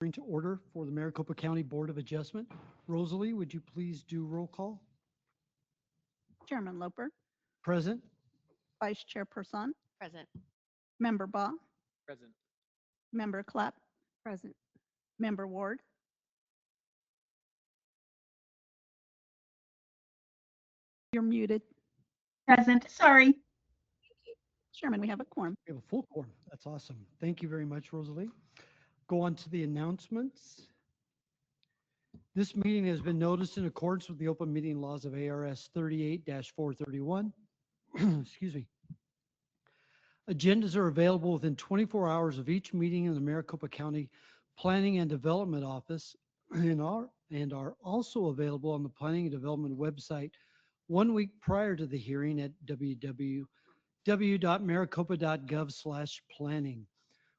Bring to order for the Maricopa County Board of Adjustment. Rosalie, would you please do roll call? Chairman Loper, Present. Vice Chairperson, Present. Member Baugh, Present. Member Clapp, Present. Member Ward. You're muted. Present, sorry. Chairman, we have a quorum. We have a full quorum. That's awesome. Thank you very much, Rosalie. Go on to the announcements. This meeting has been noticed in accordance with the open meeting laws of ARS 38-431. Excuse me. Agendas are available within 24 hours of each meeting in the Maricopa County Planning and Development Office and are also available on the Planning and Development website 1 week prior to the hearing at www.maricopa.gov/planning.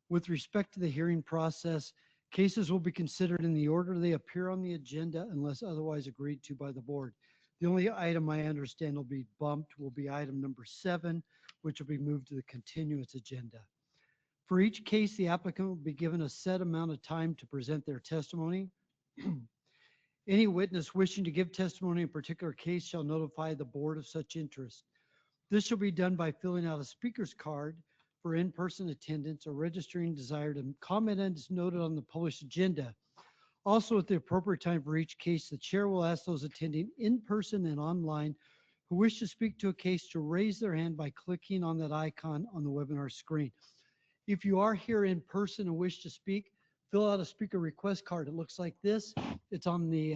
With respect to the hearing process, cases will be considered in the order they appear on the agenda unless otherwise agreed to by the board. The only item I understand will be bumped will be item number 7, which will be moved to the continuance agenda. For each case, the applicant will be given a set amount of time to present their testimony. Any witness wishing to give testimony in a particular case shall notify the board of such interest. This shall be done by filling out a speaker's card for in-person attendance or registering desire to comment as noted on the published agenda. Also, at the appropriate time for each case, the chair will ask those attending in person and online who wish to speak to a case to raise their hand by clicking on that icon on the webinar screen. If you are here in person and wish to speak, fill out a speaker request card. It looks like this. It's on the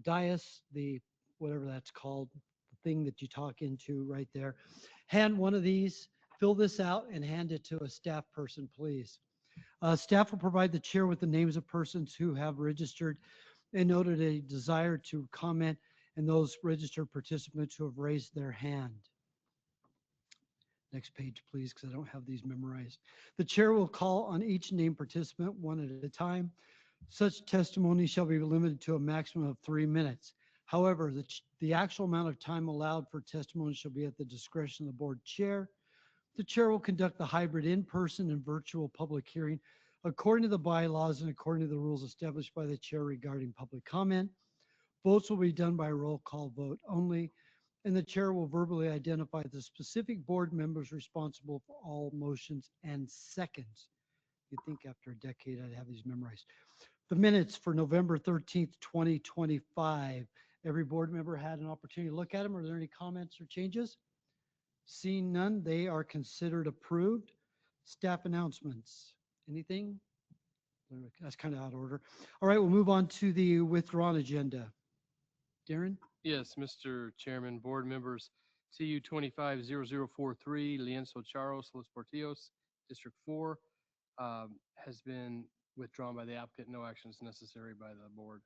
dais, the whatever that's called, the thing that you talk into right there. Hand one of these, fill this out, and hand it to a staff person, please. Staff will provide the chair with the names of persons who have registered and noted a desire to comment, and those registered participants who have raised their hand. Next page, please, because I don't have these memorized. The chair will call on each named participant one at a time. Such testimony shall be limited to a maximum of 3 minutes. However, the actual amount of time allowed for testimony shall be at the discretion of the board chair. The chair will conduct the hybrid in-person and virtual public hearing according to the bylaws and according to the rules established by the chair regarding public comment. Votes will be done by roll call vote only, and the chair will verbally identify the specific board members responsible for all motions and seconds. You'd think after a decade I'd have these memorized. The minutes for November 13th, 2025. Every board member had an opportunity to look at them. Are there any comments or changes? Seeing none, they are considered approved. Staff announcements. Anything? That's kind of out of order. All right, we'll move on to the withdrawn agenda. Darren? Yes, Mr. Chairman, board members, CU 250043, Lienzo Charos, Los Portillos, District 4, has been withdrawn by the applicant. No action is necessary by the board.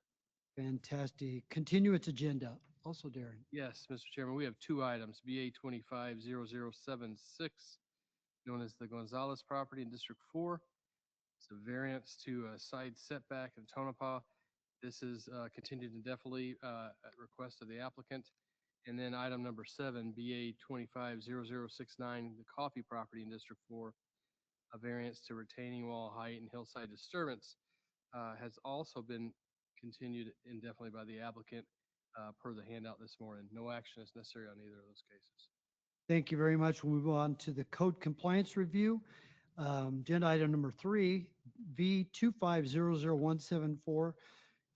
Fantastic. Continuance agenda. Also, Darren. Yes, Mr. Chairman, we have 2 items, BA 250076, known as the Gonzalez property in District 4. It's a variance to a side setback in Tonopah. This is continued indefinitely at request of the applicant. And then item number 7, BA 250069, the coffee property in District 4, a variance to retaining wall height and hillside disturbance, has also been continued indefinitely by the applicant per the handout this morning. No action is necessary on either of those cases. Thank you very much. We'll move on to the code compliance review. Agenda item number 3, V2500174,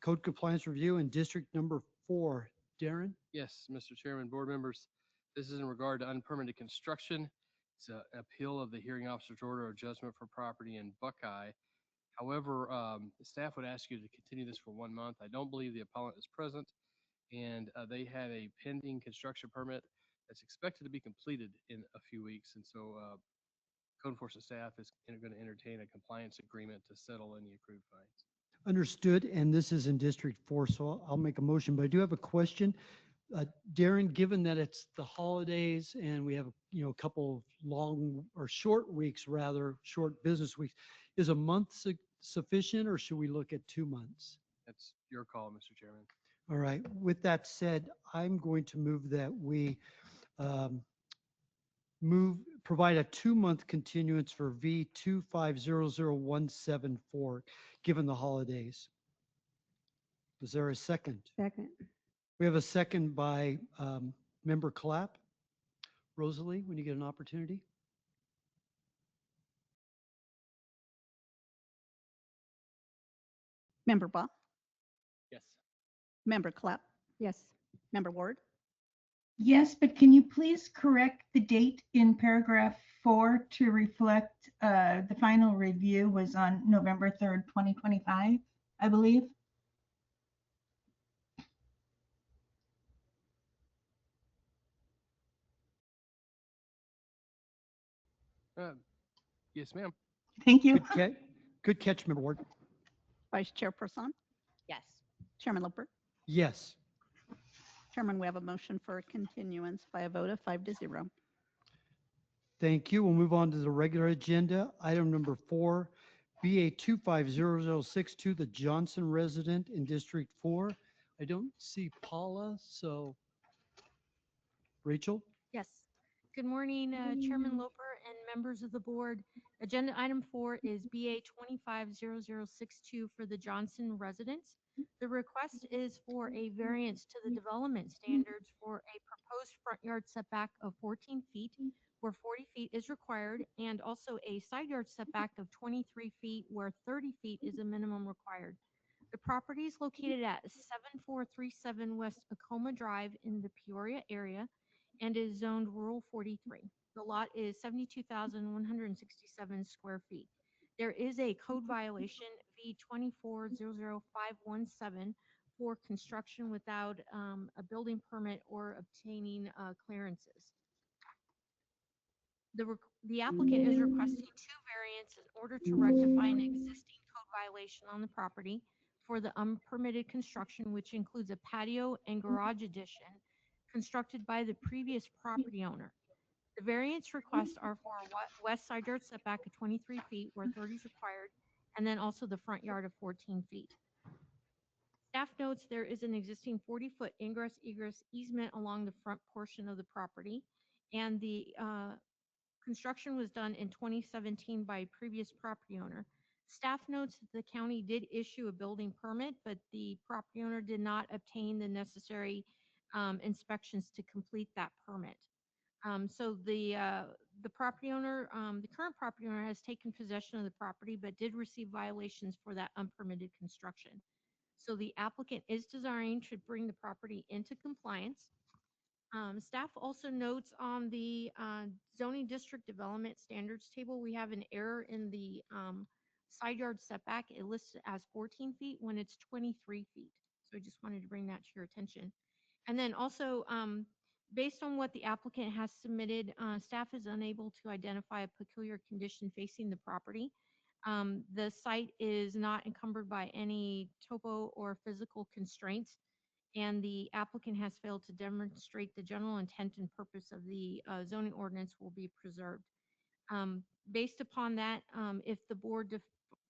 code compliance review in district number 4. Darren? Yes, Mr. Chairman, board members, this is in regard to unpermitted construction. It's an appeal of the hearing officer's order of judgment for property in Buckeye. However, the staff would ask you to continue this for 1 month. I don't believe the appellant is present, and they have a pending construction permit that's expected to be completed in a few weeks. And so code enforcement staff is going to entertain a compliance agreement to settle any accrued fines. Understood, and this is in District 4, so I'll make a motion, but I do have a question. Darren, given that it's the holidays and we have, a couple of long or short weeks, rather short business weeks, is a month sufficient or should we look at 2 months? That's your call, Mr. Chairman. All right, with that said, I'm going to move that we move provide a 2-month continuance for V 2500174, given the holidays. Is there a second? Second. We have a second by Member Clapp. Rosalie, when you get an opportunity. Member Baugh, Yes. Member Clapp, Yes. Member Ward, Yes, but can you please correct the date in paragraph 4 to reflect the final review was on November 3rd, 2025, I believe? Yes, ma'am. Thank you. Good catch, Member Ward. Vice Chairperson, Yes. Chairman Loper. Yes. Chairman, we have a motion for a continuance by a vote of 5-0. Thank you. We'll move on to the regular agenda. Item number 4, BA 250062, the Johnson resident in District 4. I don't see Paula, so Rachel? Yes. Good morning, Chairman Loper and members of the board. Agenda item 4 is BA 250062 for the Johnson residence. The request is for a variance to the development standards for a proposed front yard setback of 14 feet, where 40 feet is required, and also a side yard setback of 23 feet, where 30 feet is a minimum required. The property is located at 7437 West Acoma Drive in the Peoria area and is zoned rural 43. The lot is 72,167 square feet. There is a code violation, V 2400517, for construction without a building permit or obtaining clearances. The applicant is requesting 2 variants in order to rectify an existing code violation on the property for the unpermitted construction, which includes a patio and garage addition constructed by the previous property owner. The variance requests are for a west side yard setback of 23 feet where 30 is required, and then also the front yard of 14 feet. Staff notes there is an existing 40-foot ingress-egress easement along the front portion of the property, and the construction was done in 2017 by a previous property owner. Staff notes that the county did issue a building permit, but the property owner did not obtain the necessary inspections to complete that permit. So the property owner, the current property owner has taken possession of the property, but did receive violations for that unpermitted construction. So the applicant is desiring to bring the property into compliance. Staff also notes on the zoning district development standards table, we have an error in the side yard setback. It lists it as 14 feet when it's 23 feet. So I just wanted to bring that to your attention. And then also, based on what the applicant has submitted, staff is unable to identify a peculiar condition facing the property. The site is not encumbered by any topo or physical constraints, and the applicant has failed to demonstrate the general intent and purpose of the zoning ordinance will be preserved. Based upon that, if the board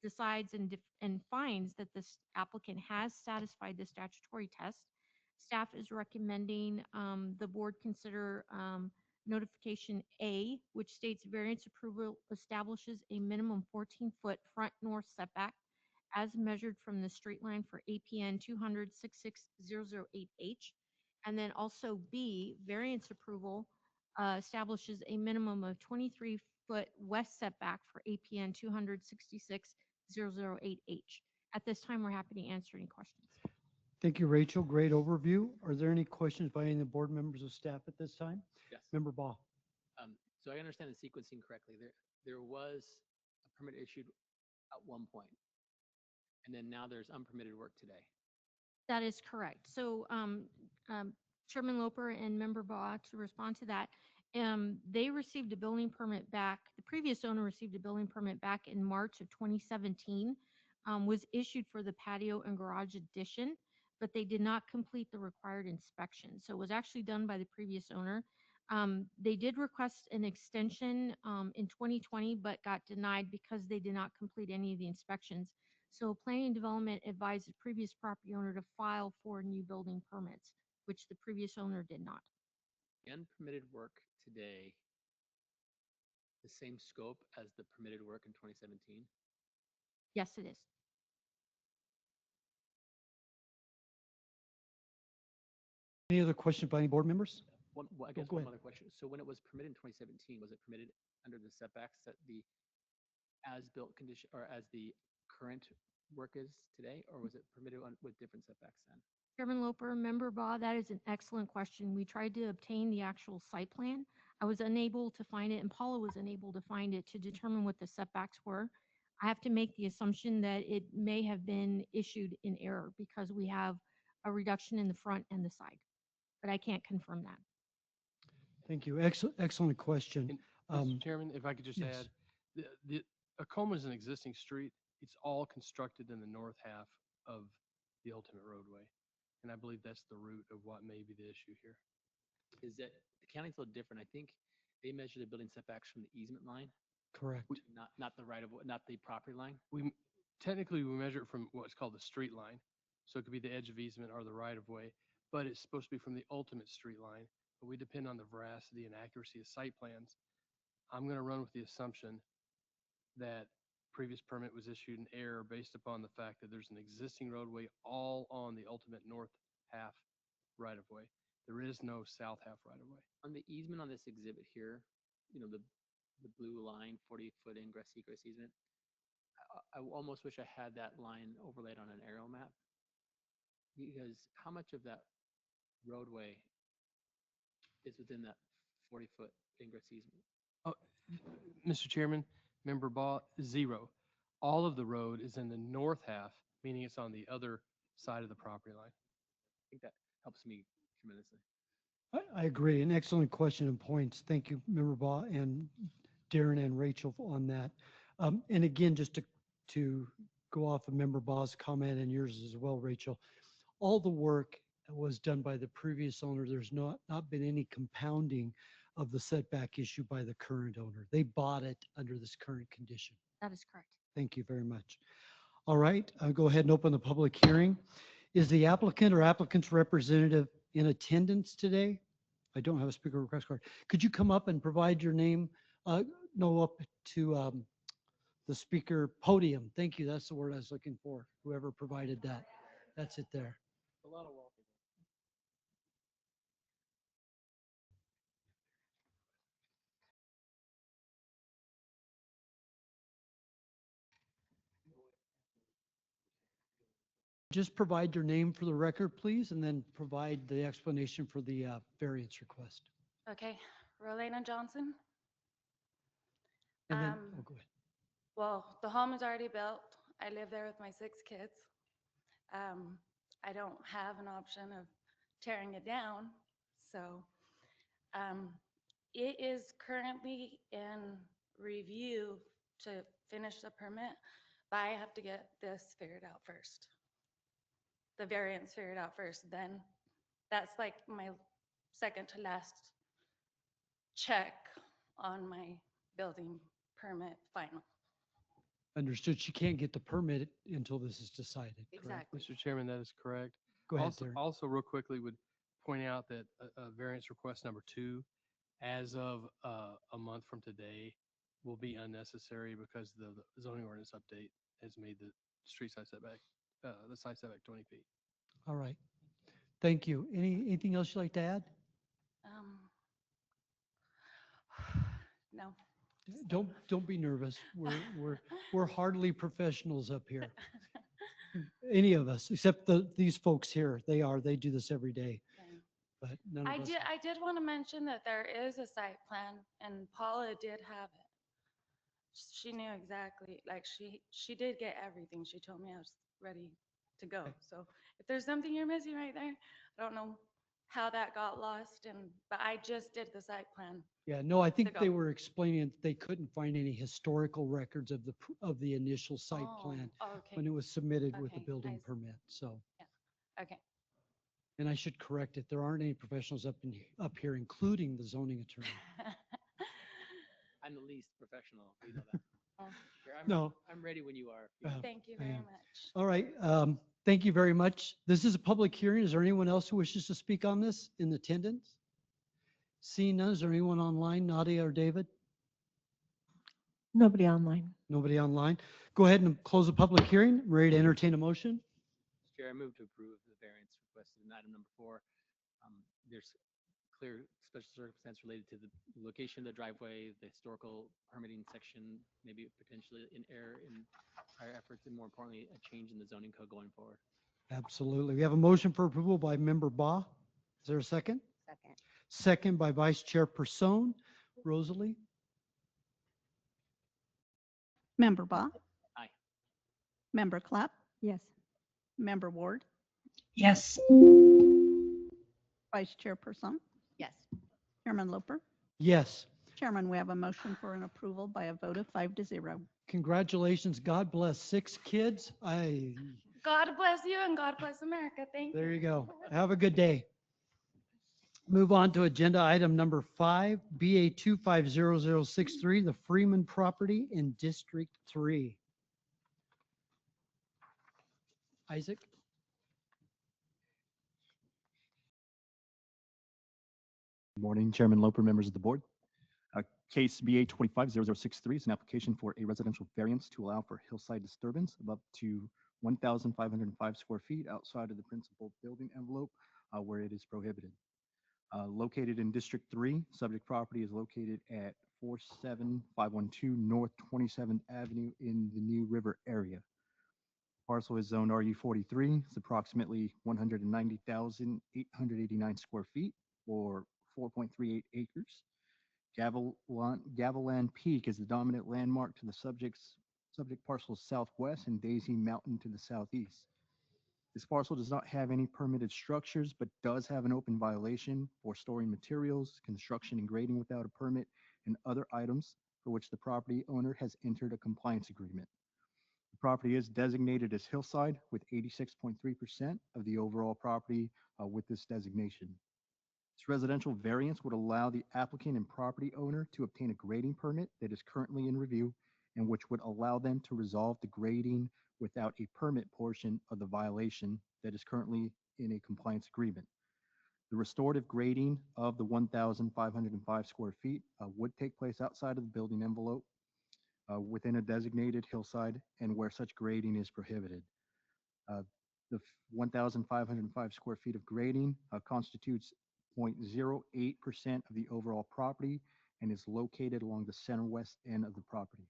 decides and finds that this applicant has satisfied the statutory test, staff is recommending the board consider notification A, which states variance approval establishes a minimum 14-foot front north setback as measured from the street line for APN 200-66008H. And then also B, variance approval establishes a minimum of 23-foot west setback for APN 200-66008H. At this time, we're happy to answer any questions. Thank you, Rachel. Great overview. Are there any questions by any of the board members of staff at this time? Yes. Member Baugh. So I understand the sequencing correctly. There was a permit issued at one point, and then now there's unpermitted work today. That is correct. So Chairman Loper and Member Baugh, to respond to that, they received a building permit back. The previous owner received a building permit back in March of 2017, was issued for the patio and garage addition, but they did not complete the required inspection. So it was actually done by the previous owner. They did request an extension in 2020, but got denied because they did not complete any of the inspections. So planning and development advised the previous property owner to file for new building permits, which the previous owner did not. The unpermitted work today the same scope as the permitted work in 2017? Yes, it is. Any other questions by any board members? I go guess one ahead. other question. So when it was permitted in 2017, was it permitted under the setbacks that the as-built condition or as the current work is today, or was it permitted with different setbacks then? Chairman Loper, Member Baugh, that is an excellent question. We tried to obtain the actual site plan. I was unable to find it, and Paula was unable to find it to determine what the setbacks were. I have to make the assumption that it may have been issued in error because we have a reduction in the front and the side, but I can't confirm that. Thank you. Excellent question. And Mr. Chairman, if I could just yes. add, Acoma is an existing street. It's all constructed in the north half of the ultimate roadway. And I believe that's the root of what may be the issue here. Is that the county's a little different? I think they measure the building setbacks from the easement line, Correct. not the right of, not the property line. Technically, we measure it from what's called the street line. So it could be the edge of easement or the right of way, but it's supposed to be from the ultimate street line. But we depend on the veracity and accuracy of site plans. I'm going to run with the assumption that previous permit was issued in error based upon the fact that there's an existing roadway all on the ultimate north half right of way. There is no south half right of way. On the easement on this exhibit here, the blue line, 40-foot ingress egress easement, I almost wish I had that line overlaid on an aerial map, because how much of that roadway is within that 40-foot ingress easement? Oh, Mr. Chairman, Member Baugh, 0. All of the road is in the north half, meaning it's on the other side of the property line. I think that helps me tremendously. I agree. An excellent question and points. Thank you, Member Baugh and Darren and Rachel on that. And again, just to go off of Member Baugh's comment and yours as well, Rachel, all the work was done by the previous owner. There's not been any compounding of the setback issue by the current owner. They bought it under this current condition. That is correct. Thank you very much. All right, I'll go ahead and open the public hearing. Is the applicant or applicant's representative in attendance today? I don't have a speaker request card. Could you come up and provide your name? No, up to the speaker podium. Thank you. That's the word I was looking for. Whoever provided that. That's it there. A lot of walking. Just provide your name for the record, please, and then provide the explanation for the variance request. Okay, Rolena Johnson. And then, Um, go ahead. Well, the home is already built. I live there with my 6 kids. I don't have an option of tearing it down, so it is currently in review to finish the permit, but I have to get this figured out first. The variance figured out first, then that's like my second to last check on my building permit final. Understood. She can't get the permit until this is decided, correct? Exactly. Mr. Chairman, that is correct. Go ahead, Also, Darren. also real quickly would point out that variance request number 2, as of a month from today, will be unnecessary because the zoning ordinance update has made the street side setback, the side setback 20 feet. All right. Thank you. Anything else you'd like to add? No. Don't be nervous. We're hardly professionals up here. Any of us, except these folks here. They do this every day, Okay. but none of us. I did want to mention that there is a site plan and Paula did have it. She knew exactly, like she did get everything. She told me I was ready to go. So if there's something you're missing right there, I don't know how that got lost, but I just did the site plan. Yeah, no, I think go. they were explaining that they couldn't find any historical records of the initial site Oh, plan okay, when it was submitted with the Okay, building I see. permit. So, okay. and I should correct it. There aren't any professionals up here, including the zoning attorney. I'm the least professional. You know that. Oh. Sure, No. I'm ready when you are. Thank you I very am. much. All right. Thank you very much. This is a public hearing. Is there anyone else who wishes to speak on this in attendance? Seeing none, is there anyone online, Nadia or David? Nobody online. Nobody online. Go ahead and close the public hearing. Ready to entertain a motion? Mr. Chair, I move to approve the variance requested in item number 4. There's clear special circumstance related to the location of the driveway, the historical permitting section, maybe potentially an error in prior efforts, and more importantly, a change in the zoning code going forward. Absolutely. We have a motion for approval by Member Baugh. Is there a second? Second. Second by Vice Chair Person. Rosalie? Member Baugh, Aye. Member Clapp, Yes. Member Ward, Yes. Vice Chairperson, Yes. Chairman Loper. Yes. Chairman, we have a motion for an approval by a vote of 5-0. Congratulations. God bless 6 kids. God bless you and God bless America. Thank you. There you go. Have a good day. Move on to agenda item number 5, BA 250063, the Freeman property in District 3. Isaac? Good morning, Chairman Loper, members of the board. Case BA 250063 is an application for a residential variance to allow for hillside disturbance of up to 1,505 square feet outside of the principal building envelope where it is prohibited. Located in District 3, subject property is located at 47512 North 27th Avenue in the New River area. Parcel is zoned RU43. It's approximately 190,889 square feet or 4.38 acres. Gavilan Peak is the dominant landmark to the subject parcel southwest and Daisy Mountain to the southeast. This parcel does not have any permitted structures, but does have an open violation for storing materials, construction and grading without a permit, and other items for which the property owner has entered a compliance agreement. The property is designated as hillside with 86.3% of the overall property with this designation. This residential variance would allow the applicant and property owner to obtain a grading permit that is currently in review and which would allow them to resolve the grading without a permit portion of the violation that is currently in a compliance agreement. The restorative grading of the 1,505 square feet would take place outside of the building envelope within a designated hillside and where such grading is prohibited. The 1,505 square feet of grading constitutes 0.08% of the overall property and is located along the center west end of the property.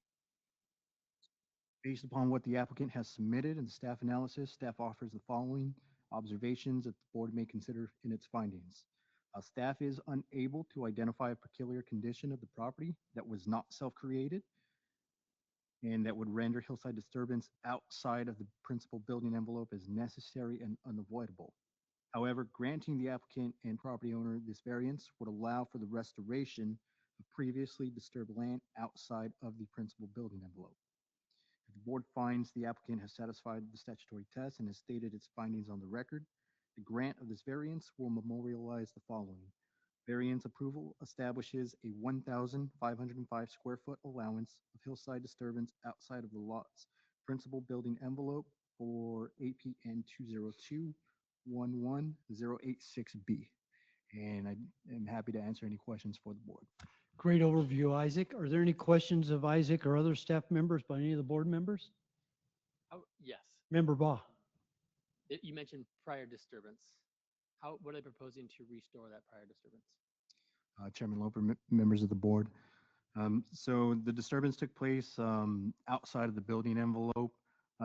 Based upon what the applicant has submitted in the staff analysis, staff offers the following observations that the board may consider in its findings. Staff is unable to identify a peculiar condition of the property that was not self-created and that would render hillside disturbance outside of the principal building envelope as necessary and unavoidable. However, granting the applicant and property owner this variance would allow for the restoration of previously disturbed land outside of the principal building envelope. If the board finds the applicant has satisfied the statutory test and has stated its findings on the record, the grant of this variance will memorialize the following. Variance approval establishes a 1,505 square foot allowance of hillside disturbance outside of the lot's principal building envelope for APN 202-11086B. And I am happy to answer any questions for the board. Great overview, Isaac. Are there any questions of Isaac or other staff members by any of the board members? Yes. Member Baugh? You mentioned prior disturbance. What are they proposing to restore that prior disturbance? Chairman Loper, members of the board. So the disturbance took place outside of the building envelope.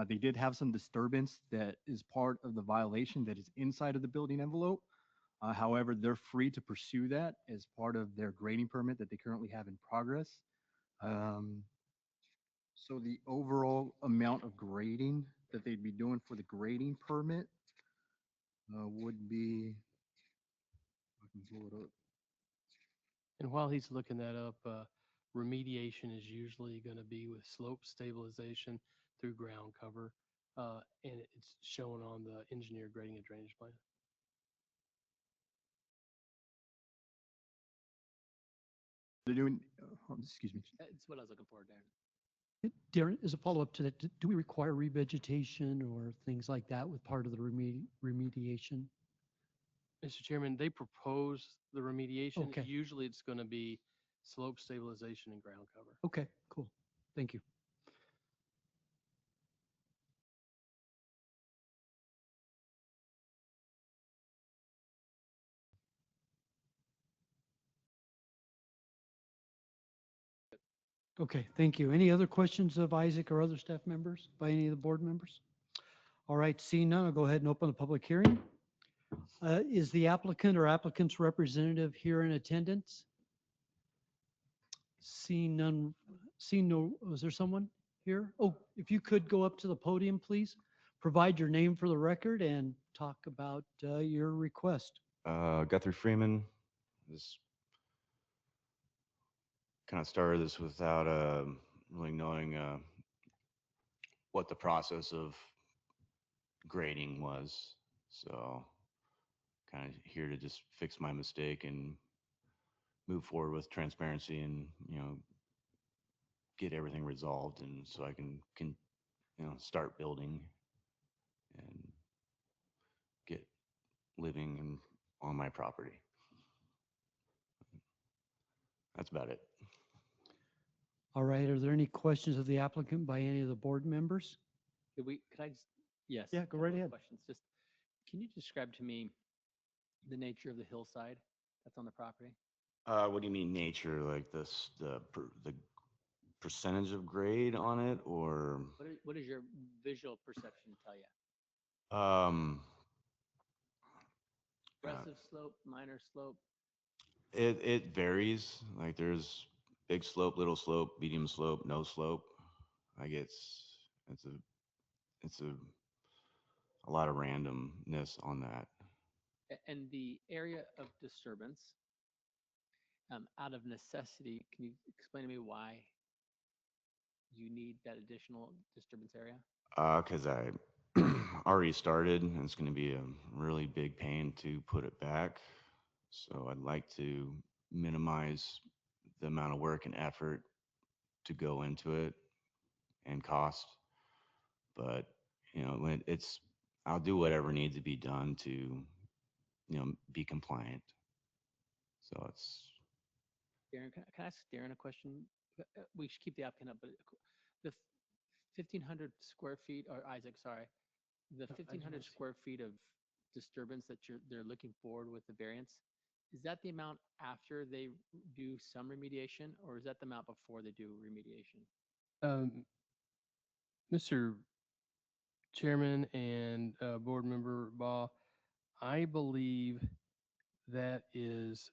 They did have some disturbance that is part of the violation that is inside of the building envelope. However, they're free to pursue that as part of their grading permit that they currently have in progress. So the overall amount of grading that they'd be doing for the grading permit would be, I can pull it up. And while he's looking that up, remediation is usually going to be with slope stabilization through ground cover. And it's shown on the engineer grading and drainage plan. They're doing, excuse me. It's what I was looking for, Darren. Darren, as a follow-up to that, do we require revegetation or things like that with part of the remediation? Mr. Chairman, they propose the remediation. Okay. Usually it's going to be slope stabilization and ground cover. Okay, cool. Thank you. Okay, thank you. Any other questions of Isaac or other staff members by any of the board members? All right, seeing none, I'll go ahead and open the public hearing. Is the applicant or applicant's representative here in attendance? Seeing none, seeing no, was there someone here? Oh, if you could go up to the podium, please. Provide your name for the record and talk about your request. Guthrie Freeman. This kind of started this without really knowing what the process of grading was. So kind of here to just fix my mistake and move forward with transparency and, get everything resolved, and so I can start building and get living on my property. That's about it. All right, are there any questions of the applicant by any of the board members? Could I just, yes. Yeah, a go right couple of ahead. Questions. Just, can you describe to me the nature of the hillside that's on the property? What do you mean nature? Like this, the percentage of grade on it, or What does your visual perception tell you? Aggressive slope, minor slope? it varies. Like there's big slope, little slope, medium slope, no slope. Like it's a lot of randomness on that. And the area of disturbance, out of necessity, can you explain to me why you need that additional disturbance area? Because I already started, and it's going to be a really big pain to put it back. So I'd like to minimize the amount of work and effort to go into it and cost. But, when I'll do whatever needs to be done to, be compliant. So it's, Darren, can I ask Darren a question? We should keep the applicant up, but the 1,500 square feet, or Isaac, sorry, the 1,500 square feet of disturbance that they're looking forward with the variance, is that the amount after they do some remediation, or is that the amount before they do remediation? Mr. Chairman and Board Member Ball, I believe that is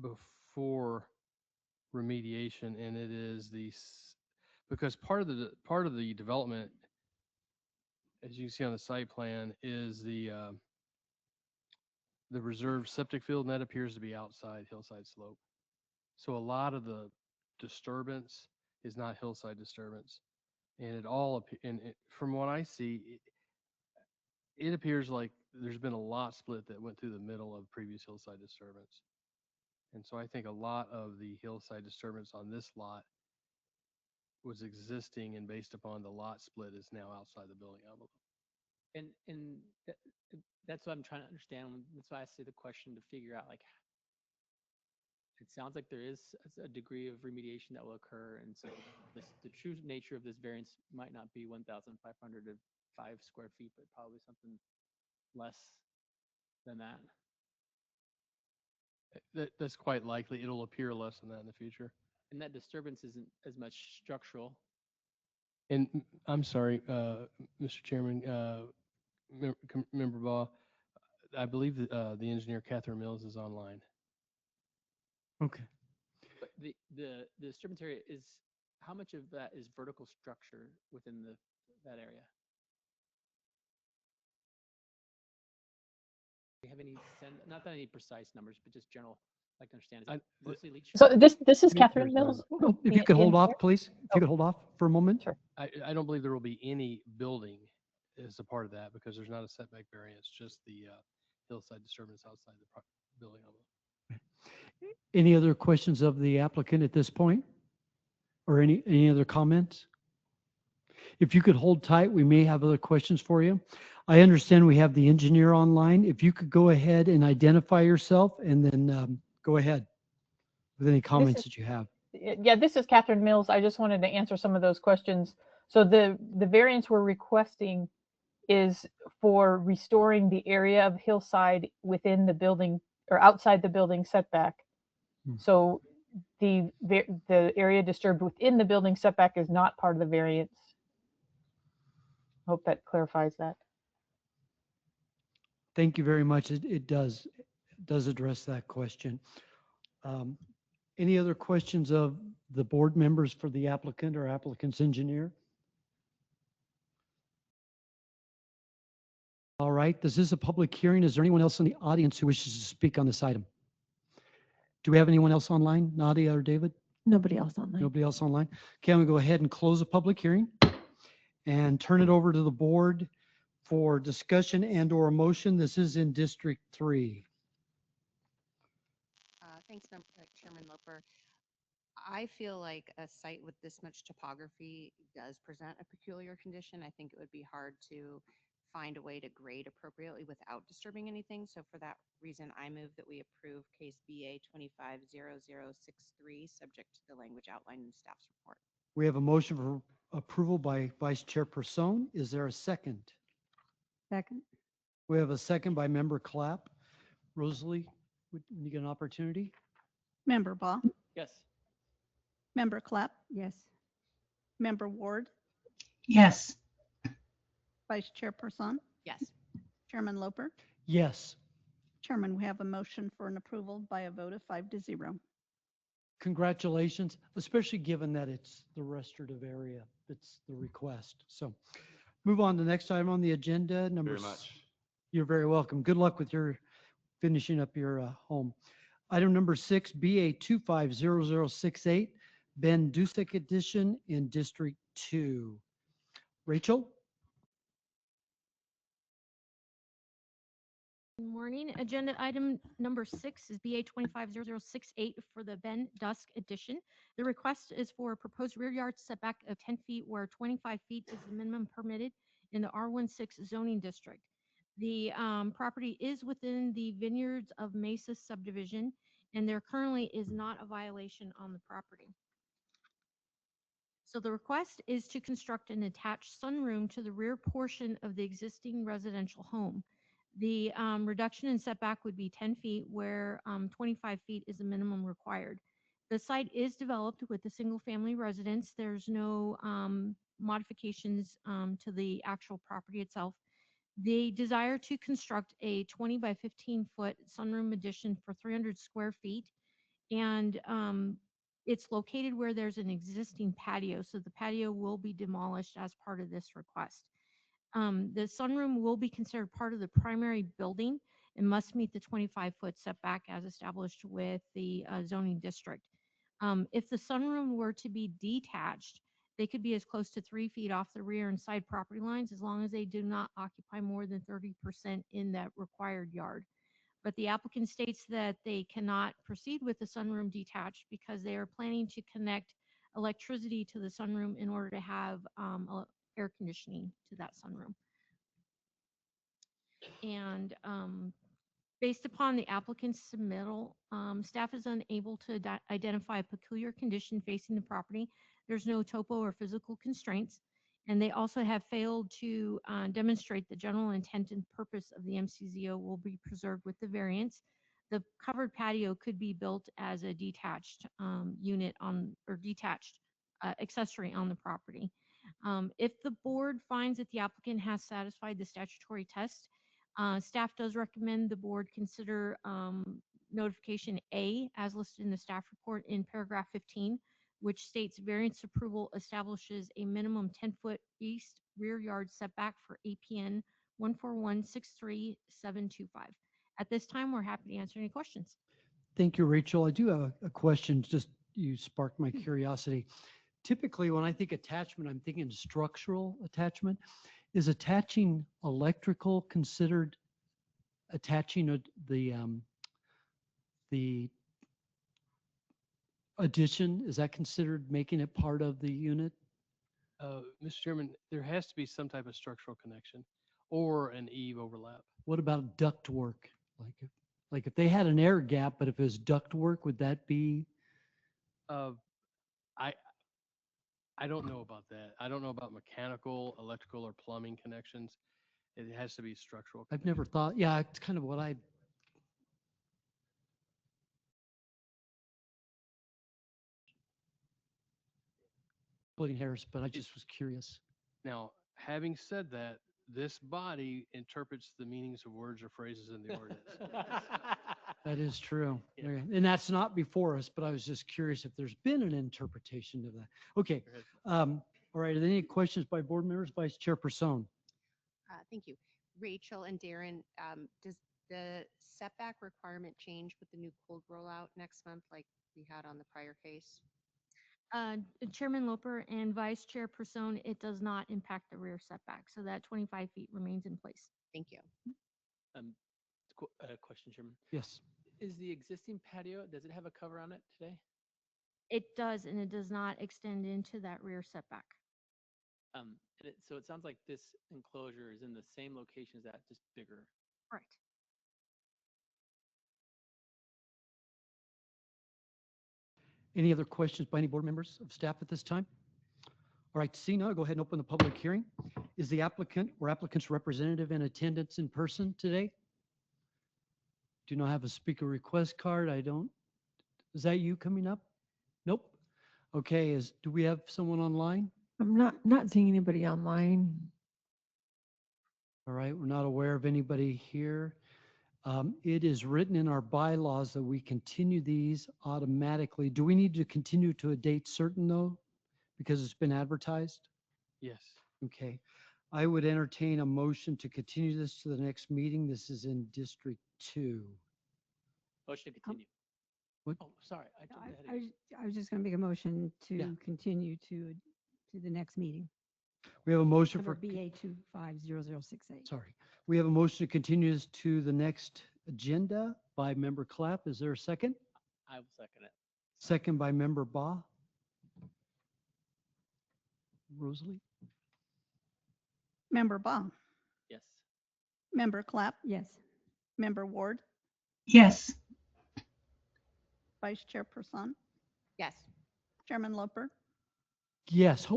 before remediation, and it is because part of the development, as you can see on the site plan, is the reserved septic field, and that appears to be outside hillside slope. So a lot of the disturbance is not hillside disturbance, and from what I see, it appears like there's been a lot split that went through the middle of previous hillside disturbance. And so I think a lot of the hillside disturbance on this lot was existing, and based upon the lot split is now outside the building envelope. And that's what I'm trying to understand. That's why I say the question to figure out, like, it sounds like there is a degree of remediation that will occur. And so the true nature of this variance might not be 1,500 to 5 square feet, but probably something less than that. That's quite likely. It'll appear less than that in the future. And that disturbance isn't as much structural. And I'm sorry, Mr. Chairman, Member Ball, I believe that the engineer Catherine Mills is online. Okay. But the disturbance area is, how much of that is vertical structure within that area? Do you have any sense, not that any precise numbers, but just general, like to understand, is it mostly leach? So this is Yeah, Catherine there's Mills. Oh, if you could hold in off, here. please. If you could hold off for a moment. Sure. I don't believe there will be any building as a part of that, because there's not a setback variance, just the hillside disturbance outside the building envelope. Any other questions of the applicant at this point? Or any other comments? If you could hold tight, we may have other questions for you. I understand we have the engineer online. If you could go ahead and identify yourself, and then go ahead with any comments that you have. Yeah, this is Catherine Mills. I just wanted to answer some of those questions. So the variance we're requesting is for restoring the area of hillside within the building or outside the building setback. Hmm. So the area disturbed within the building setback is not part of the variance. Hope that clarifies that. Thank you very much. It does address that question. Um, Any other questions of the board members for the applicant or applicant's engineer? All right, this is a public hearing. Is there anyone else in the audience who wishes to speak on this item? Do we have anyone else online, Nadia or David? Nobody else online. Nobody else online? Okay, I'm gonna go ahead and close the public hearing and turn it over to the board for discussion and or a motion. This is in District 3. Thanks, Chairman Loper. I feel like a site with this much topography does present a peculiar condition. I think it would be hard to find a way to grade appropriately without disturbing anything. So for that reason, I move that we approve case BA 250063, subject to the language outlined in staff's report. We have a motion for approval by Vice Chair Person. Is there a second? Second. We have a second by Member Clapp. Rosalie, would you get an opportunity? Member Baugh, Yes. Member Clapp, Yes. Member Ward, Yes. Vice Chairperson, Yes. Chairman Loper. Yes. Chairman, we have a motion for an approval by a vote of 5-0. Congratulations, especially given that it's the restorative area. It's the request. So move on to the next item on the agenda. Very much. You're very welcome. Good luck with your finishing up your home. Item number 6, BA 250068, Ben Dusick Edition in District 2. Rachel? Good morning. Agenda item number 6 is BA 250068 for the Ben Dusk Edition. The request is for a proposed rear yard setback of 10 feet where 25 feet is the minimum permitted in the R16 zoning district. The property is within the Vineyards of Mesa subdivision, and there currently is not a violation on the property. So the request is to construct an attached sunroom to the rear portion of the existing residential home. The reduction in setback would be 10 feet where 25 feet is the minimum required. The site is developed with a single family residence. There's no modifications to the actual property itself. They desire to construct a 20 by 15 foot sunroom addition for 300 square feet. And it's located where there's an existing patio. So the patio will be demolished as part of this request. The sunroom will be considered part of the primary building and must meet the 25-foot setback as established with the zoning district. If the sunroom were to be detached, they could be as close to 3 feet off the rear and side property lines as long as they do not occupy more than 30% in that required yard. But the applicant states that they cannot proceed with the sunroom detached because they are planning to connect electricity to the sunroom in order to have air conditioning to that sunroom. And based upon the applicant's submittal, staff is unable to identify a peculiar condition facing the property. There's no topo or physical constraints, and they also have failed to demonstrate the general intent and purpose of the MCZO will be preserved with the variance. The covered patio could be built as a detached unit on or detached accessory on the property. If the board finds that the applicant has satisfied the statutory test, staff does recommend the board consider notification A as listed in the staff report in paragraph 15, which states variance approval establishes a minimum 10-foot east rear yard setback for APN 14163-725. At this time, we're happy to answer any questions. Thank you, Rachel. I do have a question. Just you sparked my curiosity. Typically, when I think attachment, I'm thinking structural attachment. Is attaching electrical considered attaching the addition? Is that considered making it part of the unit? Mr. Chairman, there has to be some type of structural connection or an eave overlap. What about duct work? Like if they had an air gap, but if it was duct work, would that be? I, I don't know about that. I don't know about mechanical, electrical, or plumbing connections. It has to be structural. I've never thought, yeah, it's kind of what I. Splitting hairs, but I just was curious. Now, having said that, this body interprets the meanings of words or phrases in the ordinance. That is true. Yeah. Okay. And that's not before us, but I was just curious if there's been an interpretation of that. Okay. There has- All right. Are there any questions by board members? Vice Chair Person? Thank you. Rachel and Darren, does the setback requirement change with the new cold rollout next month like we had on the prior case? Chairman Loper and Vice Chair Person, it does not impact the rear setback, so that 25 feet remains in place. Thank you. Question, Chairman. Yes. Is the existing patio, does it have a cover on it today? It does, and it does not extend into that rear setback. So it sounds like this enclosure is in the same location as that, just bigger. Correct. Any other questions by any board members of staff at this time? All right, seeing none, I'll go ahead and open the public hearing. Is the applicant or applicant's representative in attendance in person today? Do not have a speaker request card. I don't. Is that you coming up? Nope. Okay, do we have someone online? I'm not seeing anybody online. All right, we're not aware of anybody here. It is written in our bylaws that we continue these automatically. Do we need to continue to a date certain though? Because it's been advertised? Yes. Okay. I would entertain a motion to continue this to the next meeting. This is in District 2. Motion to continue. What? Oh, sorry. I jumped ahead of I you. I was just going to make a motion Yeah. to continue to the next meeting. We have a motion Number for, BA 250068. sorry. We have a motion to continue this to the next agenda by Member Clapp. Is there a second? I will second it. Second by Member Baugh. Rosalie? Member Baum, Yes. Member Clapp, Yes. Member Ward, Yes. Vice Chair Person, Yes. Chairman Loper, Yes.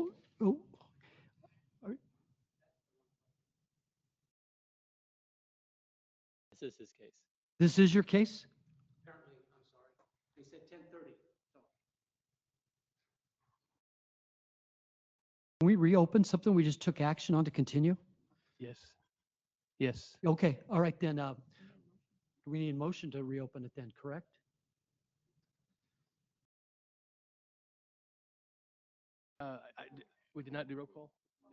This is his case. This is your case? Apparently, I'm sorry. They said 10:30. So Can we reopen something we just took action on to continue? Yes. Yes. Okay, all right then. We need a motion to reopen it then, correct? We did not do roll call? I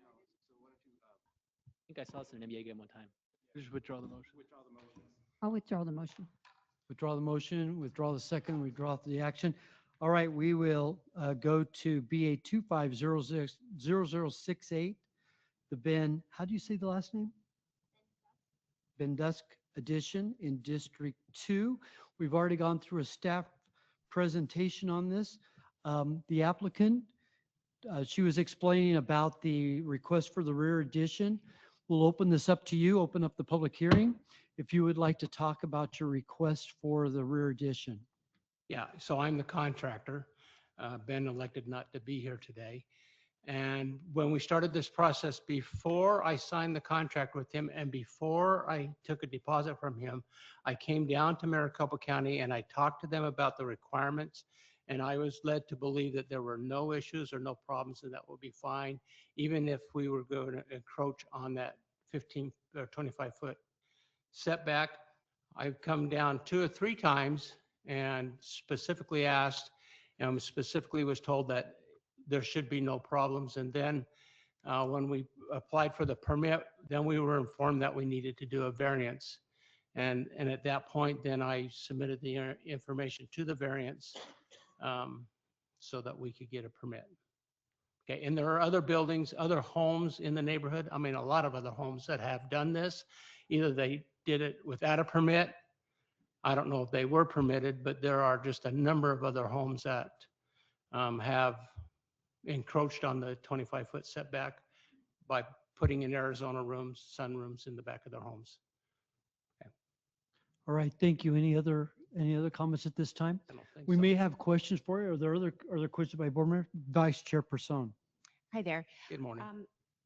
think I saw this in an NBA game one time. Just withdraw the motion. I'll withdraw the motion. Withdraw the motion, withdraw the second, withdraw the action. All right, we will go to BA 250068, the Ben, how do you say the last name? Ben Dusk Edition in District 2. We've already gone through a staff presentation on this. The applicant, she was explaining about the request for the rear addition. We'll open this up to you, open up the public hearing. If you would like to talk about your request for the rear addition. yeah, so I'm the contractor. Ben elected not to be here today. And when we started this process, before I signed the contract with him and before I took a deposit from him, I came down to Maricopa County and I talked to them about the requirements. And I was led to believe that there were no issues or no problems and that would be fine, even if we were going to encroach on that 15 or 25-foot setback. I've come down 2 or 3 times and specifically asked, and specifically was told that there should be no problems. And then when we applied for the permit, then we were informed that we needed to do a variance. And at that point, then I submitted the information to the variance so that we could get a permit. Okay, and there are other buildings, other homes in the neighborhood. I mean, a lot of other homes that have done this. Either they did it without a permit. I don't know if they were permitted, but there are just a number of other homes that have encroached on the 25-foot setback by putting in Arizona rooms, sunrooms in the back of their homes. All right, thank you. Any other Any other comments at this time? I don't think We so. may have questions for you. Are there other questions by board member? Vice Chairperson. Hi there. Good morning.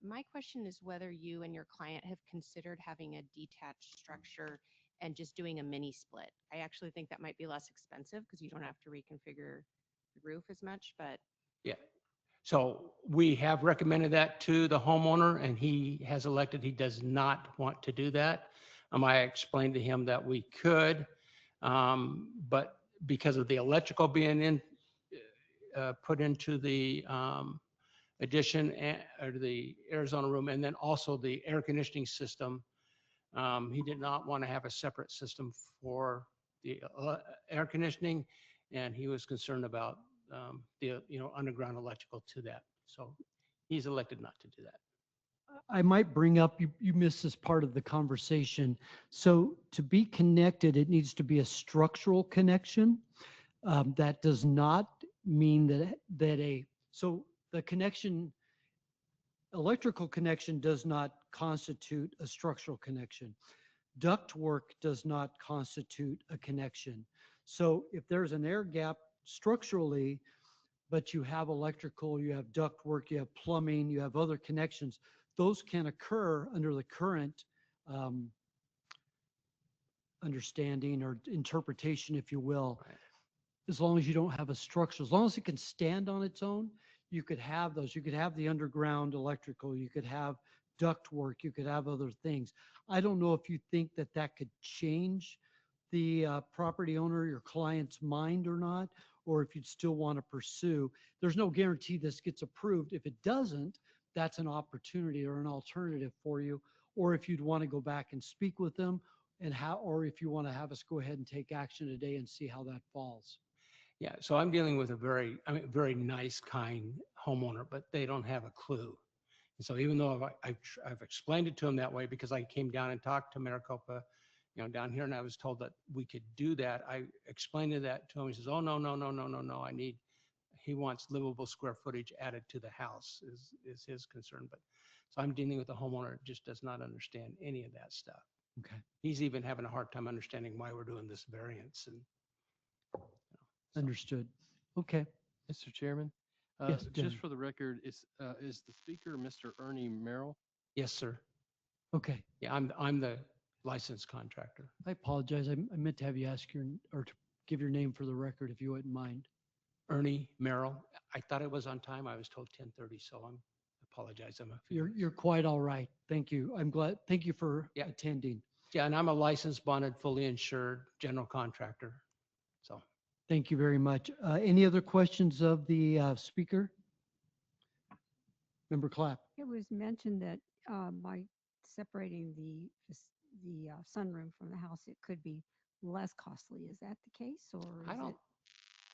My question is whether you and your client have considered having a detached structure and just doing a mini split. I actually think that might be less expensive because you don't have to reconfigure the roof as much, but Yeah. So we have recommended that to the homeowner and he has elected he does not want to do that. I explained to him that we could, but because of the electrical being put into the addition or the Arizona room, and then also the air conditioning system, he did not want to have a separate system for the air conditioning, and he was concerned about the underground electrical to that. So he's elected not to do that. I might bring up, you missed this part of the conversation. So to be connected, it needs to be a structural connection. That does not mean so the connection, electrical connection does not constitute a structural connection. Ductwork does not constitute a connection. So if there's an air gap structurally, but you have electrical, you have ductwork, you have plumbing, you have other connections, those can occur under the current understanding or interpretation, if you will, as long as you don't have a structure. As long as it can stand on its own, you could have those. You could have the underground electrical, you could have ductwork, you could have other things. I don't know if you think that that could change the property owner, your client's mind or not, or if you'd still want to pursue. There's no guarantee this gets approved. If it doesn't, that's an opportunity or an alternative for you. Or if you'd want to go back and speak with them or if you want to have us go ahead and take action today and see how that falls. Yeah, so I'm dealing with a very nice, kind homeowner, but they don't have a clue. And so even though I've explained it to them that way, because I came down and talked to Maricopa, down here, and I was told that we could do that. I explained that to him. He says, "Oh, no. He wants livable square footage added to the house is his concern." But so I'm dealing with a homeowner that just does not understand any of that stuff. Okay. He's even having a hard time understanding why we're doing this variance. And Understood. Okay. Mr. Chairman, Yes, just Dennis. for the record, is the speaker Mr. Ernie Merrill? yes, sir. Okay. Yeah, I'm the licensed contractor. I apologize. I meant to have you ask or to give your name for the record, if you wouldn't mind. Ernie Merrill. I thought it was on time. I was told 10:30, so I apologize. You're quite all right. Thank you. I'm glad. Thank you for Yeah. attending. Yeah, and I'm a licensed, bonded, fully insured general contractor. So Thank you very much. Any other questions of the speaker? Member Clapp. It was mentioned that by separating the sunroom from the house, it could be less costly. Is that the case, or is it?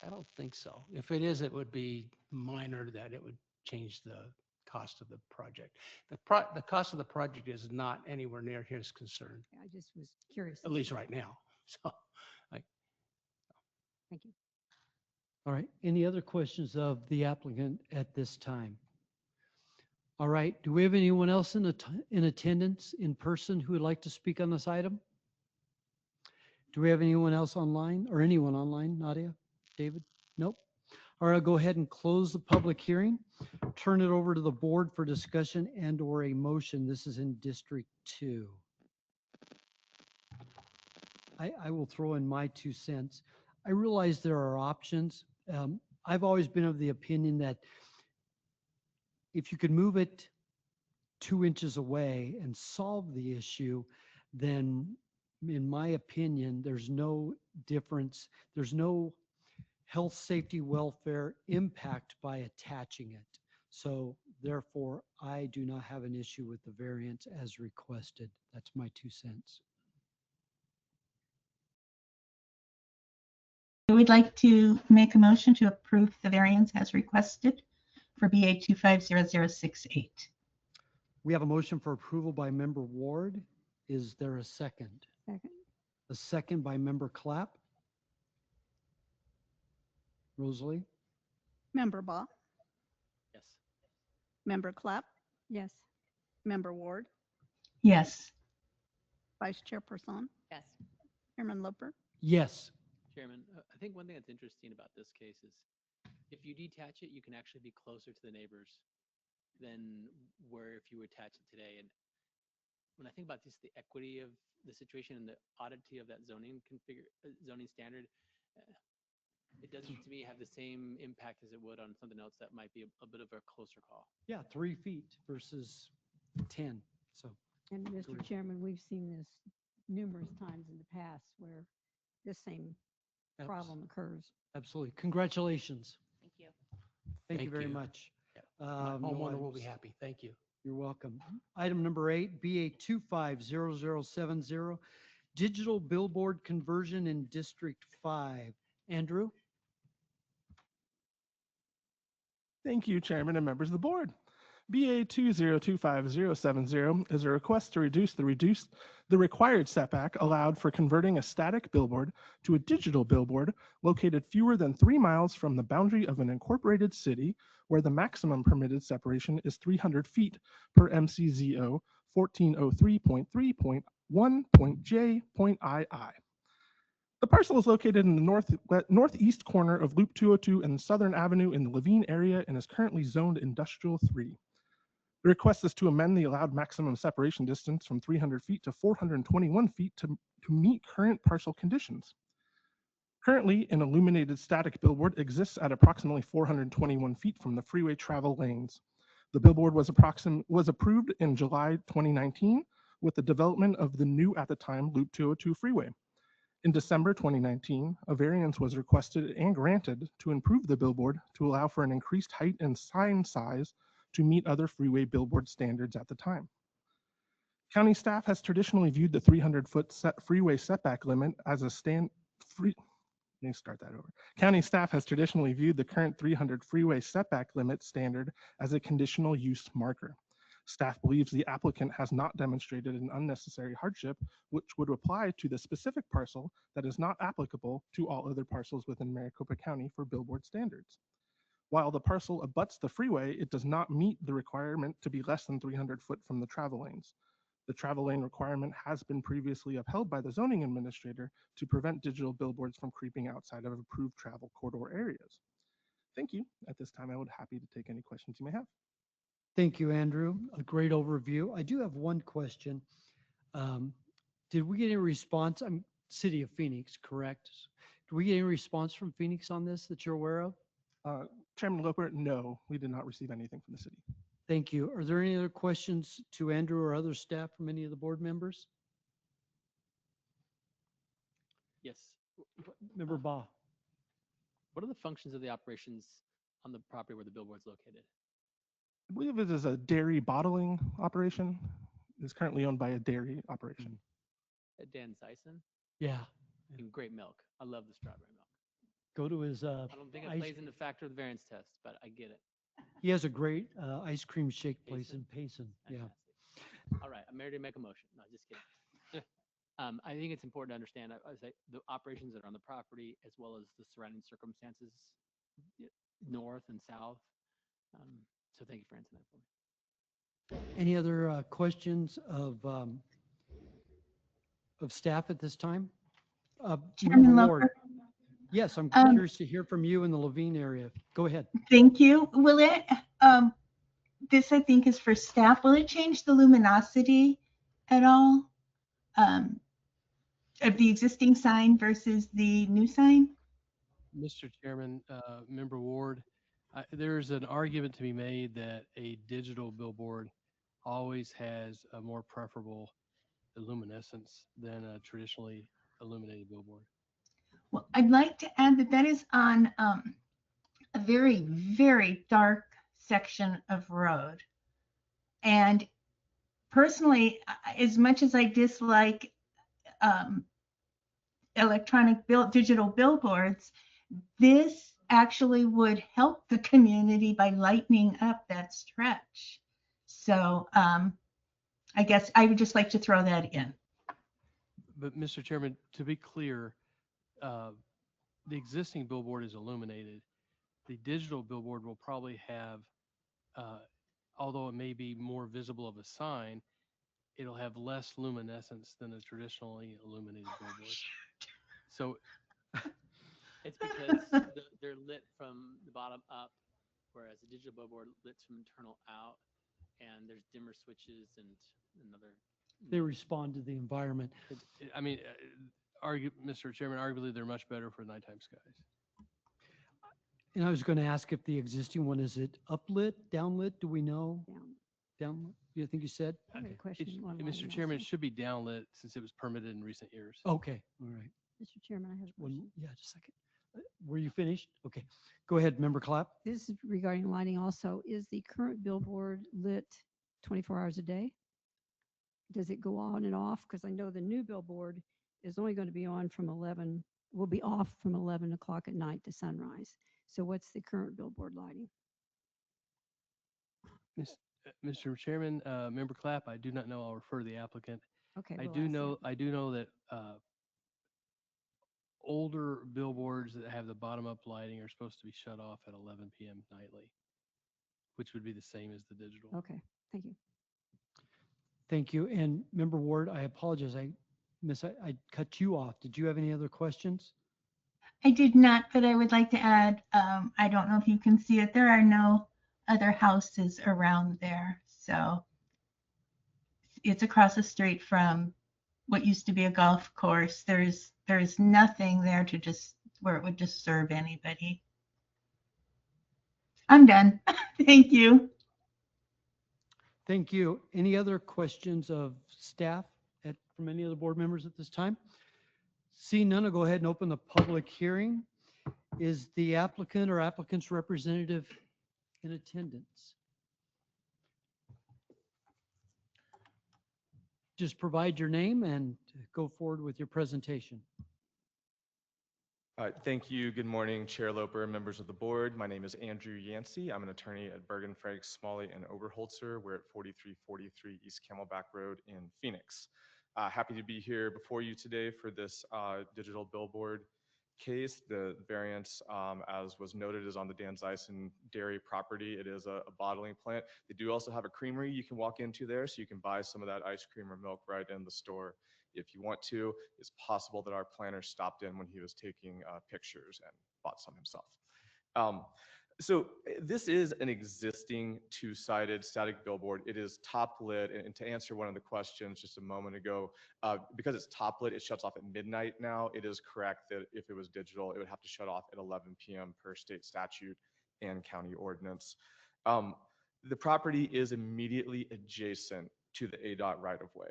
I don't think so. If it is, it would be minor, that it would change the cost of the project. The cost of the project is not anywhere near his concern, I just was curious. at least right now. So Thank you. All right. Any other questions of the applicant at this time? All right. Do we have anyone else in attendance in person who would like to speak on this item? Do we have anyone else online or anyone online? Nadia? David? Nope. All right, I'll go ahead and close the public hearing. Turn it over to the board for discussion and or a motion. This is in District 2. I will throw in my 2 cents. I realize there are options. I've always been of the opinion that if you could move it 2 inches away and solve the issue, then in my opinion, there's no difference. There's no health, safety, welfare impact by attaching it. So therefore, I do not have an issue with the variance as requested. That's my 2 cents. I would like to make a motion to approve the variance as requested for BA 250068. We have a motion for approval by Member Ward. Is there a second? Second. A second by Member Clapp. Rosalie? Member Baugh, Yes. Member Clapp, Yes. Member Ward, Yes. Vice Chairperson, yes. Chairman Loper. Yes. Chairman, I think one thing that's interesting about this case is if you detach it, you can actually be closer to the neighbors than where if you attach it today. And when I think about just the equity of the situation and the oddity of that zoning standard, uh, it doesn't to me have the same impact as it would on something else that might be a bit of a closer call. Yeah, 3 feet versus 10. So And Mr. Agreed. Chairman, we've seen this numerous times in the past where this same abs- problem occurs. absolutely. Congratulations. Thank you. Thank you Thank very you. much. My No homeowner will be items. happy. Thank you. You're welcome. Item number 8, BA 250070, digital billboard conversion in District 5. Andrew? Thank you, Chairman and members of the board. BA 2025070 is a request to reduce the required setback allowed for converting a static billboard to a digital billboard located fewer than 3 miles from the boundary of an incorporated city where the maximum permitted separation is 300 feet per MCZO 1403.3.1.J.II. The parcel is located in the northeast corner of Loop 202 and Southern Avenue in the Levine area and is currently zoned Industrial 3. The request is to amend the allowed maximum separation distance from 300 feet to 421 feet to meet current parcel conditions. Currently, an illuminated static billboard exists at approximately 421 feet from the freeway travel lanes. The billboard was approved in July 2019 with the development of the new at the time Loop 202 freeway. In December 2019, a variance was requested and granted to improve the billboard to allow for an increased height and sign size to meet other freeway billboard standards at the time. County staff has traditionally viewed the 300-foot freeway setback limit as a County staff has traditionally viewed the current 300 freeway setback limit standard as a conditional use marker. Staff believes the applicant has not demonstrated an unnecessary hardship, which would apply to the specific parcel that is not applicable to all other parcels within Maricopa County for billboard standards. While the parcel abuts the freeway, it does not meet the requirement to be less than 300 foot from the travel lanes. The travel lane requirement has been previously upheld by the zoning administrator to prevent digital billboards from creeping outside of approved travel corridor areas. Thank you. At this time, I would be happy to take any questions you may have. Thank you, Andrew. A great overview. I do have one question. Did we get any response? I'm City of Phoenix, correct? Did we get any response from Phoenix on this that you're aware of? Chairman Loper, no, we did not receive anything from the city. Thank you. Are there any other questions to Andrew or other staff from any of the board members? Yes. Member Baugh. What are the functions of the operations on the property where the billboard's located? I believe it is a dairy bottling operation. It's currently owned by a dairy operation. At Dan Sison? Yeah. And great milk. I love the strawberry milk. Go to his, I don't think it plays into factor of the variance test, but I get it. he has a great ice cream shake place in Payson. Yeah. Fantastic. All right, I'm ready to make a motion. No, just kidding. I think it's important to understand, I would say, the operations that are on the property as well as the surrounding circumstances, north and south. So thank you for answering that for me. Any other questions of staff at this time? Chairman Member Ward. Loper. Yes, I'm curious to hear from you in the Levine area. Go ahead. Thank you. Will it, this I think is for staff, will it change the luminosity at all of the existing sign versus the new sign? Mr. Chairman, Member Ward, there's an argument to be made that a digital billboard always has a more preferable luminescence than a traditionally illuminated billboard. Well, I'd like to add that that is on a very, very dark section of road. And personally, as much as I dislike digital billboards, this actually would help the community by lightening up that stretch. So I guess I would just like to throw that in. But Mr. Chairman, to be clear, the existing billboard is illuminated. The digital billboard will probably have, although it may be more visible of a sign, it'll have less luminescence than a traditionally illuminated billboard. So It's because they're lit from the bottom up, whereas a digital billboard lit from internal out, and there's dimmer switches and another. They respond to the environment. I mean, Mr. Chairman, arguably they're much better for nighttime skies. And I was going to ask if the existing one, is it uplit, downlit? Do we know? Downlit? You think you said? I have a question on Mr. lighting Chairman, it also. should be downlit since it was permitted in recent years. Okay, all right. Mr. Chairman, I have a question. Yeah, just a second. Were you finished? Okay. Go ahead, Member Clapp. This is regarding lighting also. Is the current billboard lit 24 hours a day? Does it go on and off? Because I know the new billboard is only going to be on from 11, will be off from 11 o'clock at night to sunrise. So what's the current billboard lighting? Mr. Chairman, Member Clapp, I do not know. I'll refer to the applicant. Okay. I we'll do ask know. that. I do know that older billboards that have the bottom-up lighting are supposed to be shut off at 11 p.m. nightly, which would be the same as the digital. Okay, thank you. Thank you. And Member Ward, I apologize. I cut you off. Did you have any other questions? I did not, but I would like to add, I don't know if you can see it, there are no other houses around there. So it's across the street from what used to be a golf course. There's nothing there to just where it would disturb anybody. I'm done. Thank you. Thank you. Any other questions of staff from any other board members at this time? Seeing none, I'll go ahead and open the public hearing. Is the applicant or applicant's representative in attendance? Just provide your name and go forward with your presentation. Thank you. Good morning, Chair Loper, members of the board. My name is Andrew Yancey. I'm an attorney at Bergen, Frank, Smalley, and Oberholzer. We're at 4343 East Camelback Road in Phoenix. Happy to be here before you today for this digital billboard case. The variance, as was noted, is on the Dan Zeisen dairy property. It is a bottling plant. They do also have a creamery you can walk into there, so you can buy some of that ice cream or milk right in the store if you want to. It's possible that our planner stopped in when he was taking pictures and bought some himself. So this is an existing two-sided static billboard. It is top lit, and to answer one of the questions just a moment ago, because it's top lit, it shuts off at midnight now. It is correct that if it was digital, it would have to shut off at 11 p.m. per state statute and county ordinance. The property is immediately adjacent to the ADOT right-of-way,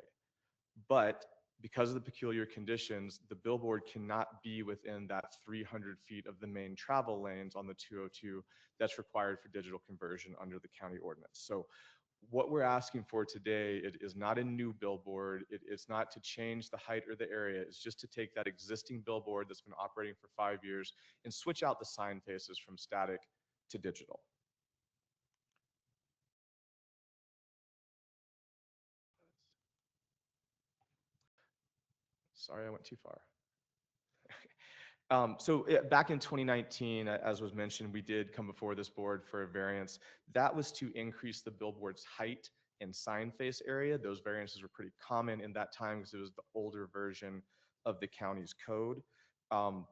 but because of the peculiar conditions, the billboard cannot be within that 300 feet of the main travel lanes on the 202 that's required for digital conversion under the county ordinance. So what we're asking for today, it is not a new billboard. It's not to change the height or the area. It's just to take that existing billboard that's been operating for 5 years and switch out the sign faces from static to digital. Sorry, I went too far. Back in 2019, as was mentioned, we did come before this board for a variance. That was to increase the billboard's height and sign face area. Those variances were pretty common in that time because it was the older version of the county's code. Of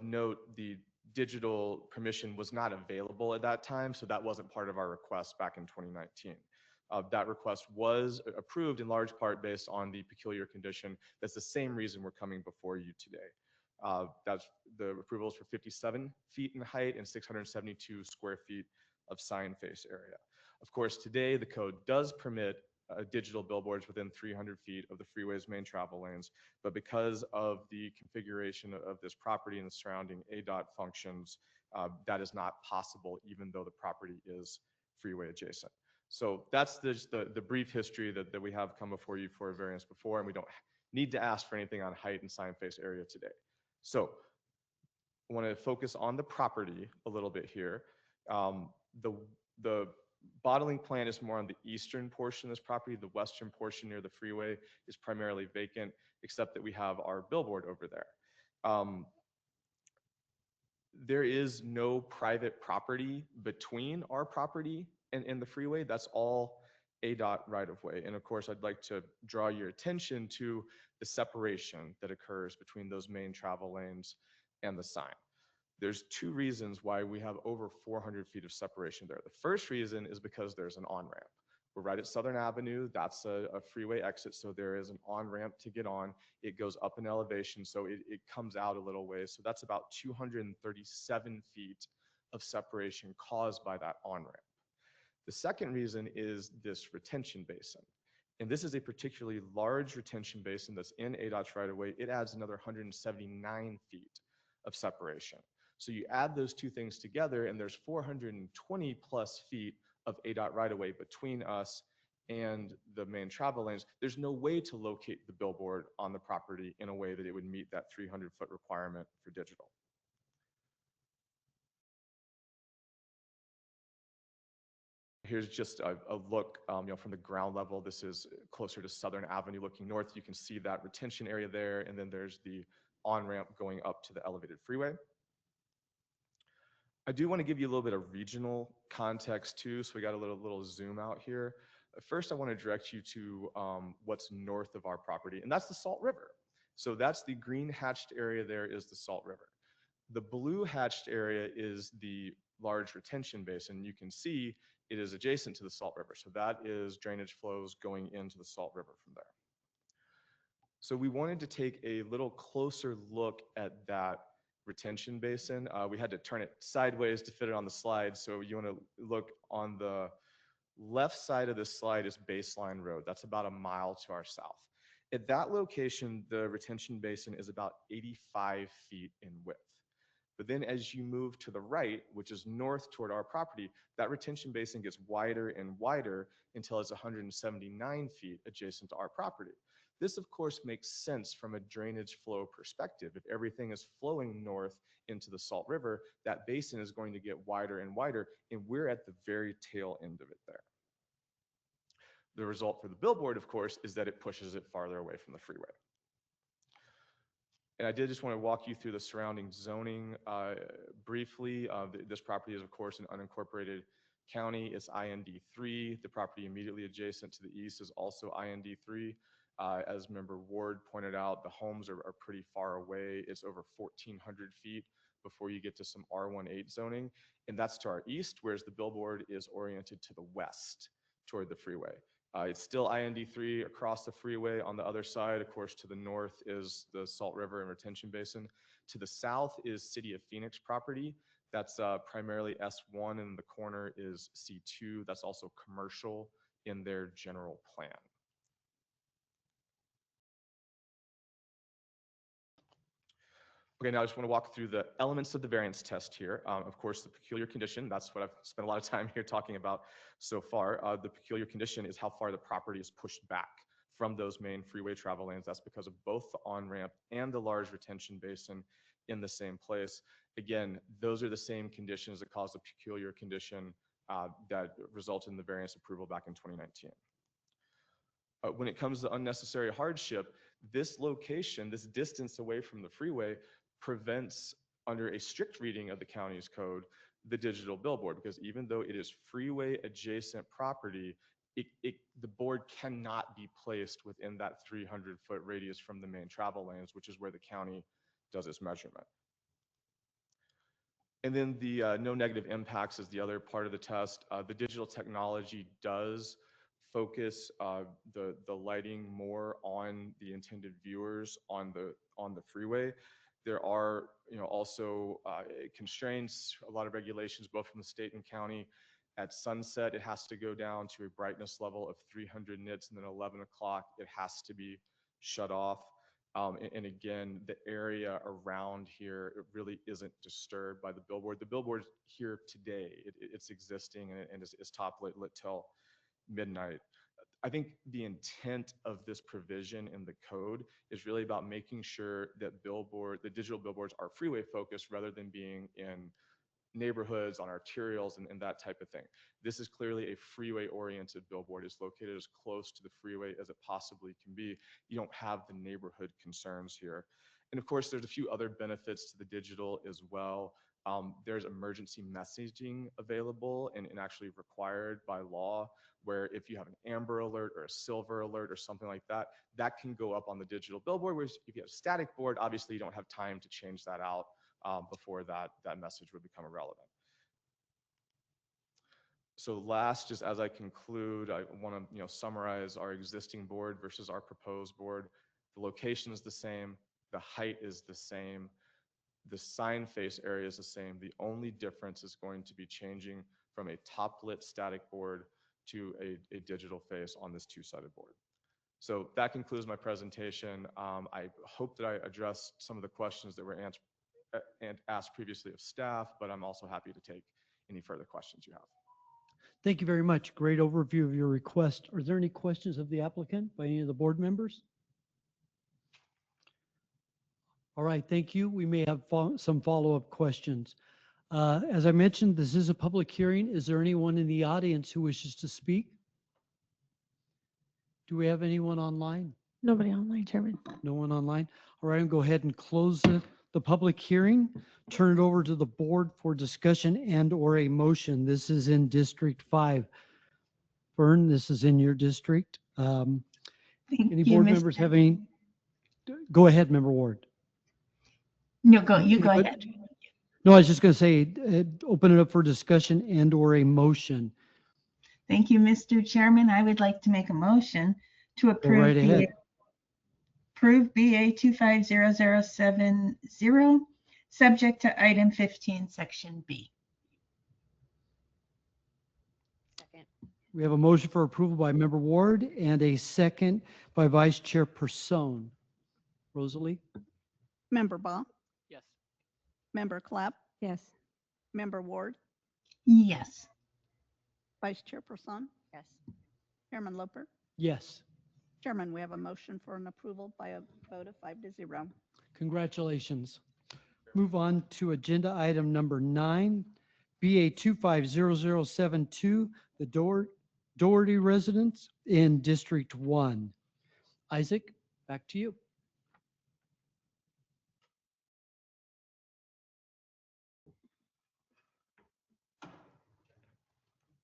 note, the digital permission was not available at that time, so that wasn't part of our request back in 2019. That request was approved in large part based on the peculiar condition. That's the same reason we're coming before you today. That's the approvals for 57 feet in height and 672 square feet of sign face area. Of course, today the code does permit digital billboards within 300 feet of the freeway's main travel lanes, but because of the configuration of this property and the surrounding ADOT functions, that is not possible even though the property is freeway adjacent. So that's just the brief history that we have come before you for a variance before, and we don't need to ask for anything on height and sign face area today. So I want to focus on the property a little bit here. The bottling plant is more on the eastern portion of this property. The western portion near the freeway is primarily vacant, except that we have our billboard over there. There is no private property between our property and the freeway. That's all ADOT right-of-way. And of course, I'd like to draw your attention to the separation that occurs between those main travel lanes and the sign. There's two reasons why we have over 400 feet of separation there. The first reason is because there's an on-ramp. We're right at Southern Avenue. That's a freeway exit, so there is an on-ramp to get on. It goes up in elevation, so it comes out a little ways. So that's about 237 feet of separation caused by that on-ramp. The second reason is this retention basin. And this is a particularly large retention basin that's in ADOT's right of way. It adds another 179 feet of separation. So you add those two things together, and there's 420 plus feet of ADOT right of way between us and the main travel lanes. There's no way to locate the billboard on the property in a way that it would meet that 300-foot requirement for digital. Here's just a look from the ground level. This is closer to Southern Avenue looking north. You can see that retention area there, and then there's the on-ramp going up to the elevated freeway. I do want to give you a little bit of regional context too, so we got a little zoom out here. First, I want to direct you to what's north of our property, and that's the Salt River. So that's the green hatched area there is the Salt River. The blue hatched area is the large retention basin. You can see it is adjacent to the Salt River. So that is drainage flows going into the Salt River from there. So we wanted to take a little closer look at that retention basin. We had to turn it sideways to fit it on the slide. So you want to look on the left side of this slide is Baseline Road. That's about a mile to our south. At that location, the retention basin is about 85 feet in width. But then as you move to the right, which is north toward our property, that retention basin gets wider and wider until it's 179 feet adjacent to our property. This, of course, makes sense from a drainage flow perspective. If everything is flowing north into the Salt River, that basin is going to get wider and wider, and we're at the very tail end of it there. The result for the billboard, of course, is that it pushes it farther away from the freeway. And I did just want to walk you through the surrounding zoning briefly. This property is, of course, an unincorporated county. It's IND3. The property immediately adjacent to the east is also IND3. As Member Ward pointed out, the homes are pretty far away. It's over 1,400 feet before you get to some R18 zoning. And that's to our east, whereas the billboard is oriented to the west toward the freeway. It's still IND3 across the freeway. On the other side, of course, to the north is the Salt River and Retention Basin. To the south is City of Phoenix property. That's primarily S1, and the corner is C2. That's also commercial in their general plan. Okay, now I just want to walk through the elements of the variance test here. Of course, the peculiar condition, that's what I've spent a lot of time here talking about so far. The peculiar condition is how far the property is pushed back from those main freeway travel lanes. That's because of both the on-ramp and the large retention basin in the same place. Again, those are the same conditions that caused the peculiar condition that resulted in the variance approval back in 2019. When it comes to unnecessary hardship, this location, this distance away from the freeway, prevents, under a strict reading of the county's code, the digital billboard, because even though it is freeway adjacent property, the board cannot be placed within that 300-foot radius from the main travel lanes, which is where the county does its measurement. And then the no negative impacts is the other part of the test. The digital technology does focus the lighting more on the intended viewers on the freeway. There are also constraints, a lot of regulations, both from the state and county. At sunset, it has to go down to a brightness level of 300 nits, and then 11 o'clock, it has to be shut off. And again, the area around here, it really isn't disturbed by the billboard. The billboard's here today. It's existing and is top lit till midnight. I think the intent of this provision in the code is really about making sure that the digital billboards are freeway focused rather than being in neighborhoods, on arterials, and that type of thing. This is clearly a freeway oriented billboard. It's located as close to the freeway as it possibly can be. You don't have the neighborhood concerns here. And of course, there's a few other benefits to the digital as well. There's emergency messaging available and actually required by law, where if you have an amber alert or a silver alert or something like that, that can go up on the digital billboard. Whereas if you have a static board, obviously you don't have time to change that out before that message would become irrelevant. So last, just as I conclude, I want to summarize our existing board versus our proposed board. The location is the same, the height is the same, the sign face area is the same. The only difference is going to be changing from a top lit static board to a digital face on this two-sided board. So that concludes my presentation. I hope that I addressed some of the questions that were asked previously of staff, but I'm also happy to take any further questions you have. Thank you very much. Great overview of your request. Are there any questions of the applicant by any of the board members? All right, thank you. We may have some follow-up questions. As I mentioned, this is a public hearing. Is there anyone in the audience who wishes to speak? Do we have anyone online? Nobody online, Chairman. No one online? All right, I'll go ahead and close the public hearing. Turn it over to the board for discussion and or a motion. This is in District 5. Vern, this is in your district. Any Thank you, board Mr. members have any? Go ahead, Member Ward. No, you go Anybody? ahead. No, I was just going to say, open it up for discussion and or a motion. Thank you, Mr. Chairman. I would like to make a motion to Go approve right ahead. BA 250070, subject to item 15, section B. Second. We have a motion for approval by Member Ward and a second by Vice Chair Person. Rosalie? Member Baugh, Yes. Member Clapp, Yes. Member Ward, Yes. Vice Chairperson, Yes. Chairman Loper. Yes. Chairman, we have a motion for an approval by a vote of 5-0. Congratulations. Move on to agenda item number 9, BA 250072, the Doherty residence in District 1. Isaac, back to you.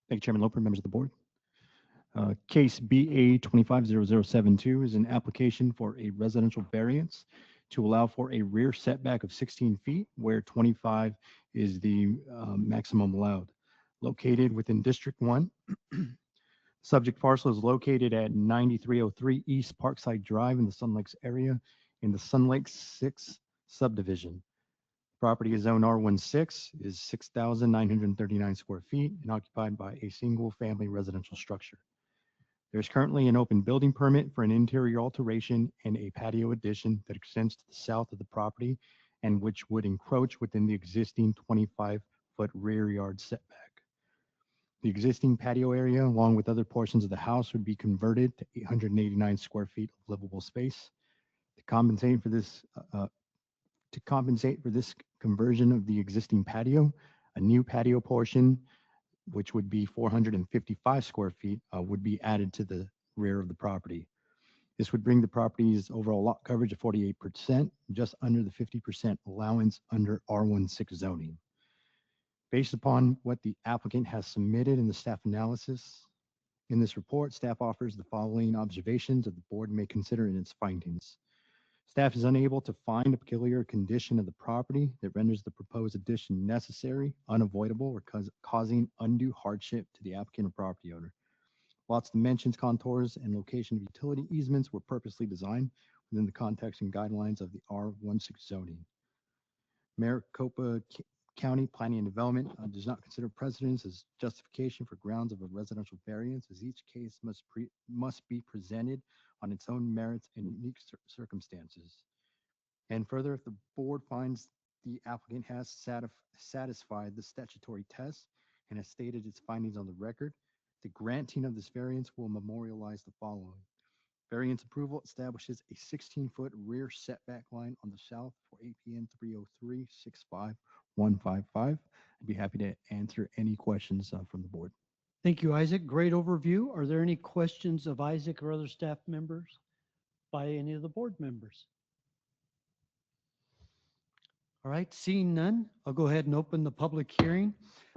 Thank you, Chairman Loper, members of the board. Case BA 250072 is an application for a residential variance to allow for a rear setback of 16 feet where 25 is the maximum allowed. Located within District 1. Subject parcel is located at 9303 East Parkside Drive in the Sun Lakes area in the Sun Lakes 6 subdivision. Property is zone R16, is 6,939 square feet and occupied by a single family residential structure. There's currently an open building permit for an interior alteration and a patio addition that extends to the south of the property and which would encroach within the existing 25-foot rear yard setback. The existing patio area, along with other portions of the house, would be converted to 889 square feet of livable space. To compensate for this conversion of the existing patio, a new patio portion, which would be 455 square feet, would be added to the rear of the property. This would bring the property's overall lot coverage of 48%, just under the 50% allowance under R16 zoning. Based upon what the applicant has submitted in the staff analysis, in this report, staff offers the following observations that the board may consider in its findings. Staff is unable to find a peculiar condition of the property that renders the proposed addition necessary, unavoidable, or causing undue hardship to the applicant or property owner. Lots, dimensions, contours, and location of utility easements were purposely designed within the context and guidelines of the R16 zoning. Maricopa County Planning and Development does not consider precedence as justification for grounds of a residential variance, as each case must be presented on its own merits and unique circumstances. And further, if the board finds the applicant has satisfied the statutory test and has stated its findings on the record, the granting of this variance will memorialize the following. Variance approval establishes a 16-foot rear setback line on the south for APN 303-65155. I'd be happy to answer any questions from the board. Thank you, Isaac. Great overview. Are there any questions of Isaac or other staff members by any of the board members? All right, seeing none, I'll go ahead and open the public hearing.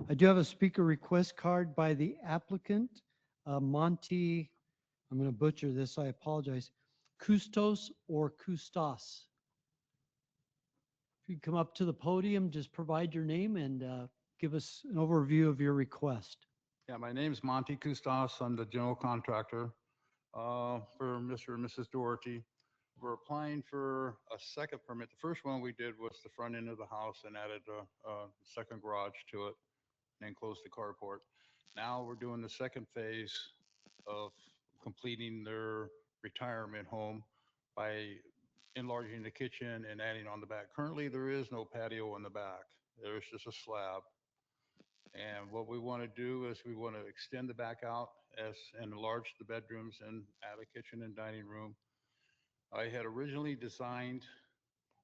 I do have a speaker request card by the applicant, Monty, I'm going to butcher this, I apologize, Kustos or Kustas. If If you come up to the podium, just provide your name and give us an overview of your request. Yeah, my name's Monty Kustas. I'm the general contractor for Mr. and Mrs. Doherty. We're applying for a second permit. The first one we did was the front end of the house and added a second garage to it and enclosed the carport. Now we're doing the second phase of completing their retirement home by enlarging the kitchen and adding on the back. Currently, there is no patio in the back. There's just a slab. And what we want to do is we want to extend the back out and enlarge the bedrooms and add a kitchen and dining room. I had originally designed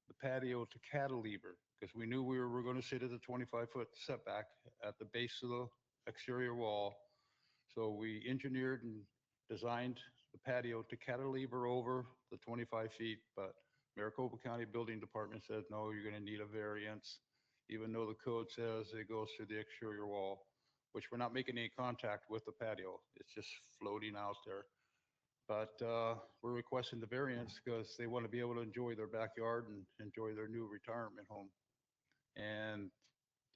the patio to cantilever because we knew we were going to sit at the 25-foot setback at the base of the exterior wall. So we engineered and designed the patio to cantilever over the 25 feet, but Maricopa County Building Department said, no, you're going to need a variance, even though the code says it goes to the exterior wall, which we're not making any contact with the patio. It's just floating out there. But we're requesting the variance because they want to be able to enjoy their backyard and enjoy their new retirement home. And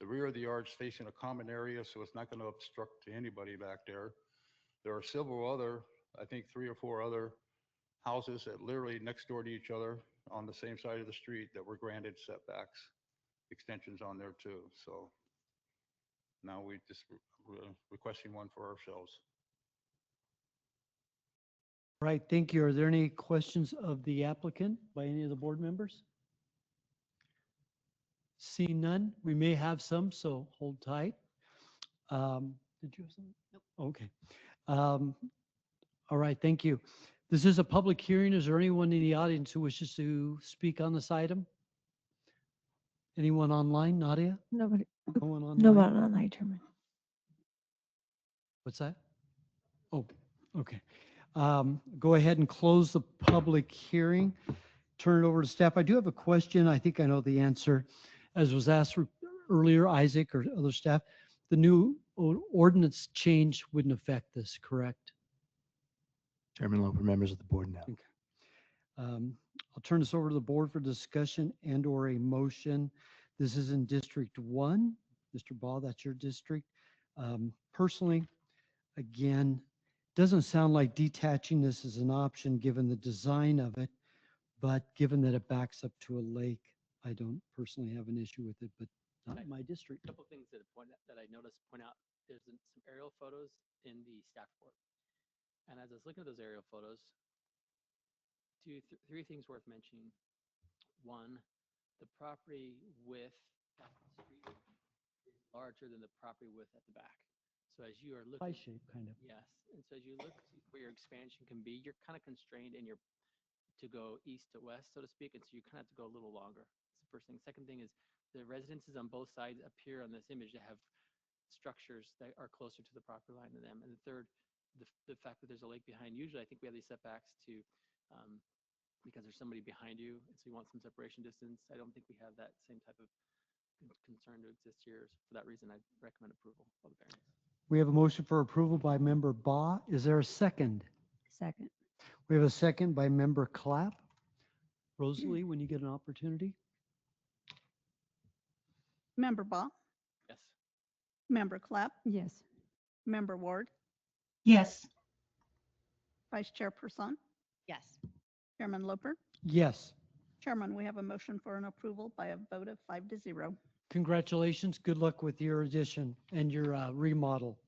the rear of the yard's facing a common area, so it's not going to obstruct to anybody back there. There are several other, I think 3 or 4 other houses that literally next door to each other on the same side of the street that were granted setbacks, extensions on there too. So now we're requesting one for ourselves. Right, thank you. Are there any questions of the applicant by any of the board members? Seeing none, we may have some, so hold tight. Did you have something? Nope. Okay. All right, thank you. This is a public hearing. Is there anyone in the audience who wishes to speak on this item? Anyone online, Nadia? Nobody. No one online? No one online, Chairman. What's that? Oh, okay. Go ahead and close the public hearing. Turn it over to staff. I do have a question. I think I know the answer. As was asked earlier, Isaac or other staff, the new ordinance change wouldn't affect this, correct? Chairman Loper, members of the board now. Okay. I'll turn this over to the board for discussion and or a motion. This is in District 1. Mr. Ball, that's your district. Personally, again, doesn't sound like detaching this is an option given the design of it, but given that it backs up to a lake, I don't personally have an issue with it, but not in my district. A couple things that I noticed point out. There's some aerial photos in the staff report. And as I was looking at those aerial photos, three things worth mentioning. One, the property width at the street is larger than the property width at the back. So as you are looking, Pie shape, kind of. yes, and so as you look where your expansion can be, you're kind of constrained in to go east to west, so to speak, and so you kind of have to go a little longer. That's the first thing. Second thing is the residences on both sides appear on this image to have structures that are closer to the property line than them. And the third, the fact that there's a lake behind. Usually, I think we have these setbacks because there's somebody behind you, and so you want some separation distance. I don't think we have that same type of concern to exist here. So for that reason, I recommend approval of the variance. We have a motion for approval by member Baugh. Is there a second? Second. We have a second by member Clapp. Rosalie, when you get an opportunity. Member Baugh, Yes. Member Clapp, Yes. Member Ward, Yes. Vice Chairperson, Yes. Chairman Loper. Yes. Chairman, we have a motion for an approval by a vote of 5-0. Congratulations. Good luck with your addition and your remodel.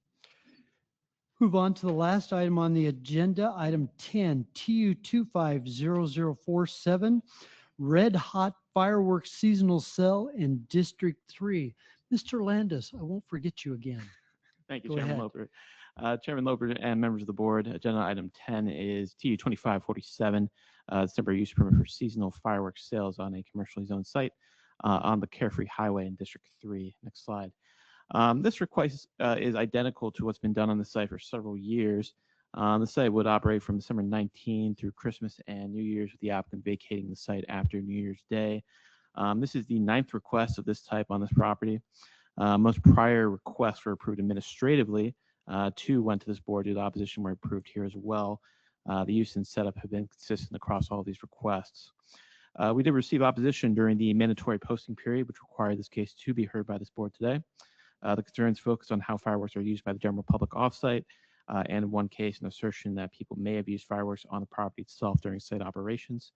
Move on to the last item on the agenda, item 10, TU 250047, Red Hot Fireworks Seasonal Sale in District 3. Mr. Landis, I won't forget you again. Thank you, Go Chairman ahead. Loper. Chairman Loper and members of the board, agenda item 10 is TU 2547, temporary use permit for seasonal fireworks sales on a commercially zoned site on the Carefree Highway in District 3. Next slide. This request is identical to what's been done on the site for several years. The site would operate from December 19 through Christmas and New Year's, with the applicant vacating the site after New Year's Day. This is the 9th request of this type on this property. Most prior requests were approved administratively. 2 went to this board due to opposition, were approved here as well. The use and setup have been consistent across all these requests. We did receive opposition during the mandatory posting period, which required this case to be heard by this board today. The concerns focus on how fireworks are used by the general public offsite, and in one case, an assertion that people may have used fireworks on the property itself during site operations.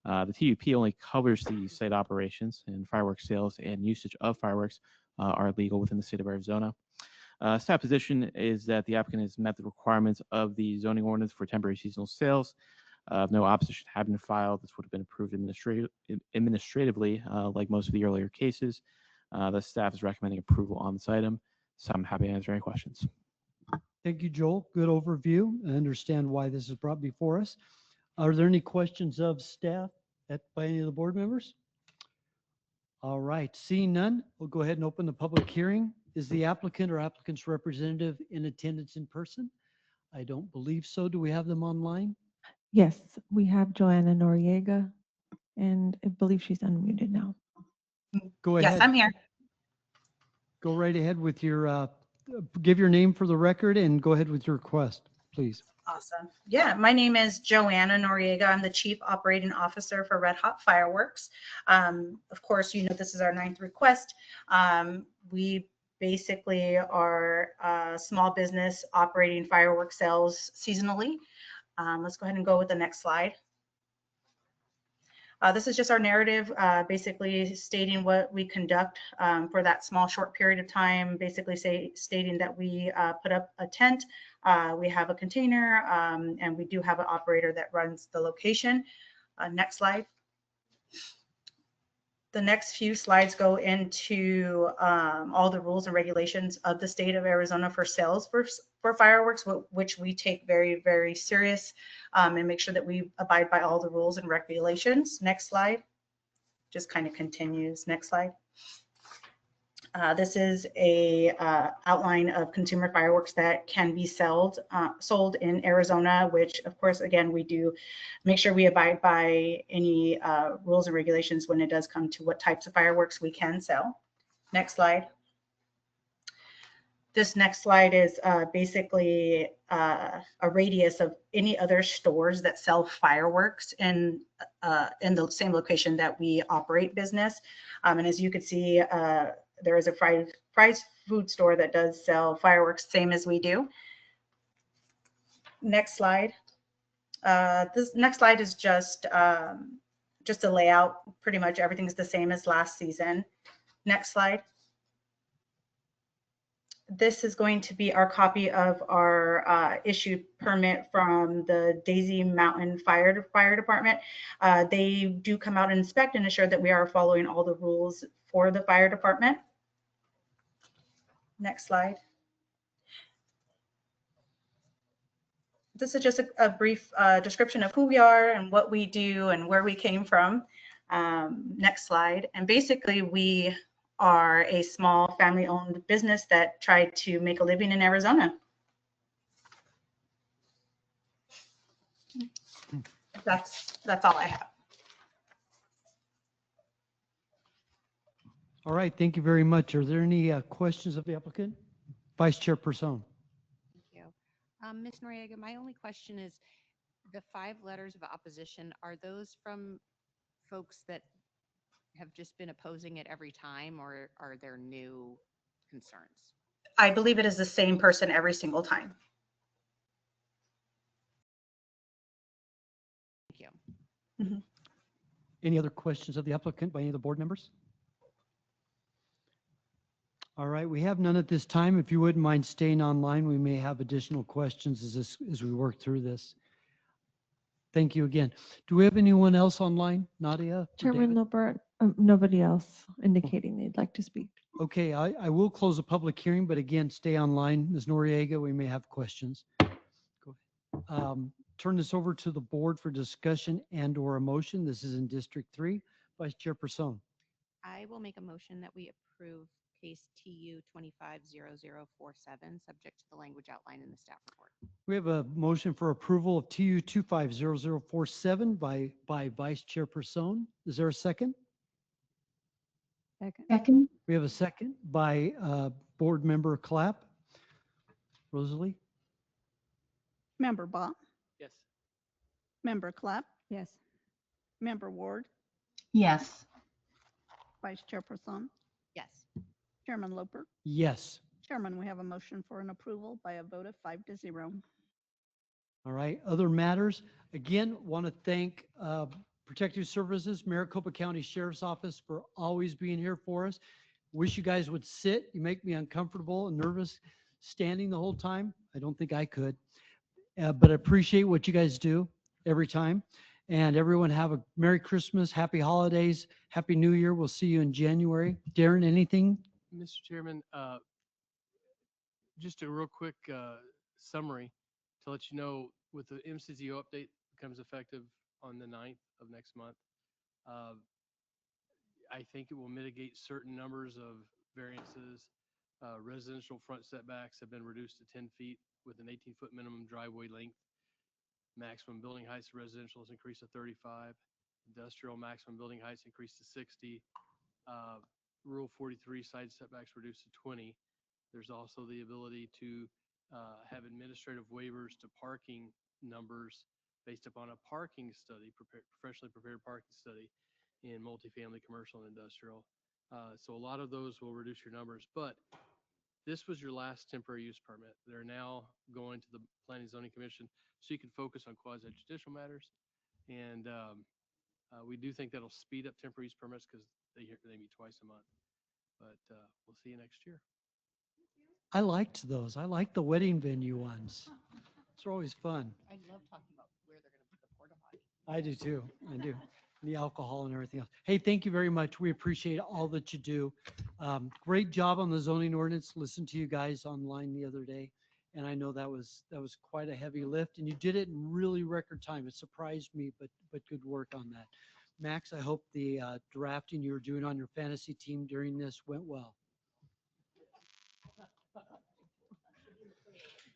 The TUP only covers the site operations, and fireworks sales and usage of fireworks are legal within the state of Arizona. Staff position is that the applicant has met the requirements of the zoning ordinance for temporary seasonal sales. No opposition had been filed. This would have been approved administratively, like most of the earlier cases. The staff is recommending approval on this item, so I'm happy to answer any questions. Thank you, Joel. Good overview. I understand why this is brought before us. Are there any questions of staff by any of the board members? All right, seeing none, we'll go ahead and open the public hearing. Is the applicant or applicant's representative in attendance in person? I don't believe so. Do we have them online? Yes, we have Joanna Noriega, and I believe she's unmuted now. Go ahead. Yes, I'm here. Go right ahead with your, give your name for the record and go ahead with your request, please. Awesome. Yeah, my name is Joanna Noriega. I'm the Chief Operating Officer for Red Hot Fireworks. Of course, you know, this is our 9th request. We basically are a small business operating fireworks sales seasonally. Let's go ahead and go with the next slide. This is just our narrative, basically stating what we conduct for that small short period of time, basically stating that we put up a tent, we have a container, and we do have an operator that runs the location. Next slide. The next few slides go into all the rules and regulations of the state of Arizona for sales for fireworks, which we take very, very serious, and make sure that we abide by all the rules and regulations. Next slide. Just kind of continues. Next slide. This is a outline of consumer fireworks that can be sold in Arizona, which of course, again, we do make sure we abide by any rules and regulations when it does come to what types of fireworks we can sell. Next slide. This next slide is basically a radius of any other stores that sell fireworks in the same location that we operate business. And as you can see, there is a fried food store that does sell fireworks, same as we do. Next slide. This next slide is just a layout. Pretty much everything's the same as last season. Next slide. This is going to be our copy of our issued permit from the Daisy Mountain Fire Department. They do come out and inspect and ensure that we are following all the rules for the fire department. Next slide. This is just a brief description of who we are and what we do and where we came from. Next slide. And basically, we are a small family-owned business that tried to make a living in Arizona. That's all I have. All right, thank you very much. Are there any questions of the applicant? Vice Chairperson. Thank you. Ms. Noriega, my only question is, the 5 letters of opposition, are those from folks that have just been opposing it every time, or are there new concerns? I believe it is the same person every single time. Thank you. Mm-hmm. Any other questions of the applicant by any of the board members? All right, we have none at this time. If you wouldn't mind staying online, we may have additional questions as we work through this. Thank you again. Do we have anyone else online, Nadia? or Chairman David? Loper, nobody else indicating they'd like to speak. Okay, I will close the public hearing, but again, stay online. Ms. Noriega, we may have questions. Go ahead. Turn this over to the board for discussion and or a motion. This is in District 3. Vice Chairperson. I will make a motion that we approve case TU 250047, subject to the language outlined in the staff report. We have a motion for approval of TU 250047 by Vice Chairperson. Is there a second? Second. We have a second by Board Member Clapp. Rosalie? Member Baugh, Yes. Member Clapp, Yes. Member Ward, Yes. Vice Chairperson, Yes. Chairman Loper. Yes. Chairman, we have a motion for an approval by a vote of 5-0. All right, other matters. Again, want to thank Protective Services, Maricopa County Sheriff's Office for always being here for us. Wish you guys would sit. You make me uncomfortable and nervous standing the whole time. I don't think I could. But I appreciate what you guys do every time. And everyone have a Merry Christmas, Happy Holidays, Happy New Year. We'll see you in January. Darren, anything? Mr. Chairman, just a real quick summary to let you know, with the MCZO update becomes effective on the 9th of next month. I think it will mitigate certain numbers of variances. Residential front setbacks have been reduced to 10 feet with an 18-foot minimum driveway length. Maximum building heights of residential has increased to 35. Industrial maximum building heights increased to 60. Rural 43 side setbacks reduced to 20. There's also the ability to have administrative waivers to parking numbers based upon a parking study, professionally prepared parking study in multifamily, commercial, and industrial. So a lot of those will reduce your numbers, but this was your last temporary use permit. They're now going to the Planning and Zoning Commission so you can focus on quasi judicial matters. And we do think that'll speed up temporary use permits because they meet twice a month. But we'll see you next year. I liked those. I like the wedding venue ones. Those are always fun. I love talking about where they're going to put the porta potty. I do too. I do. The alcohol and everything else. Hey, thank you very much. We appreciate all that you do. Great job on the zoning ordinance. Listened to you guys online the other day, and I know that was quite a heavy lift, and you did it in really record time. It surprised me, but good work on that. Max, I hope the drafting you were doing on your fantasy team during this went well.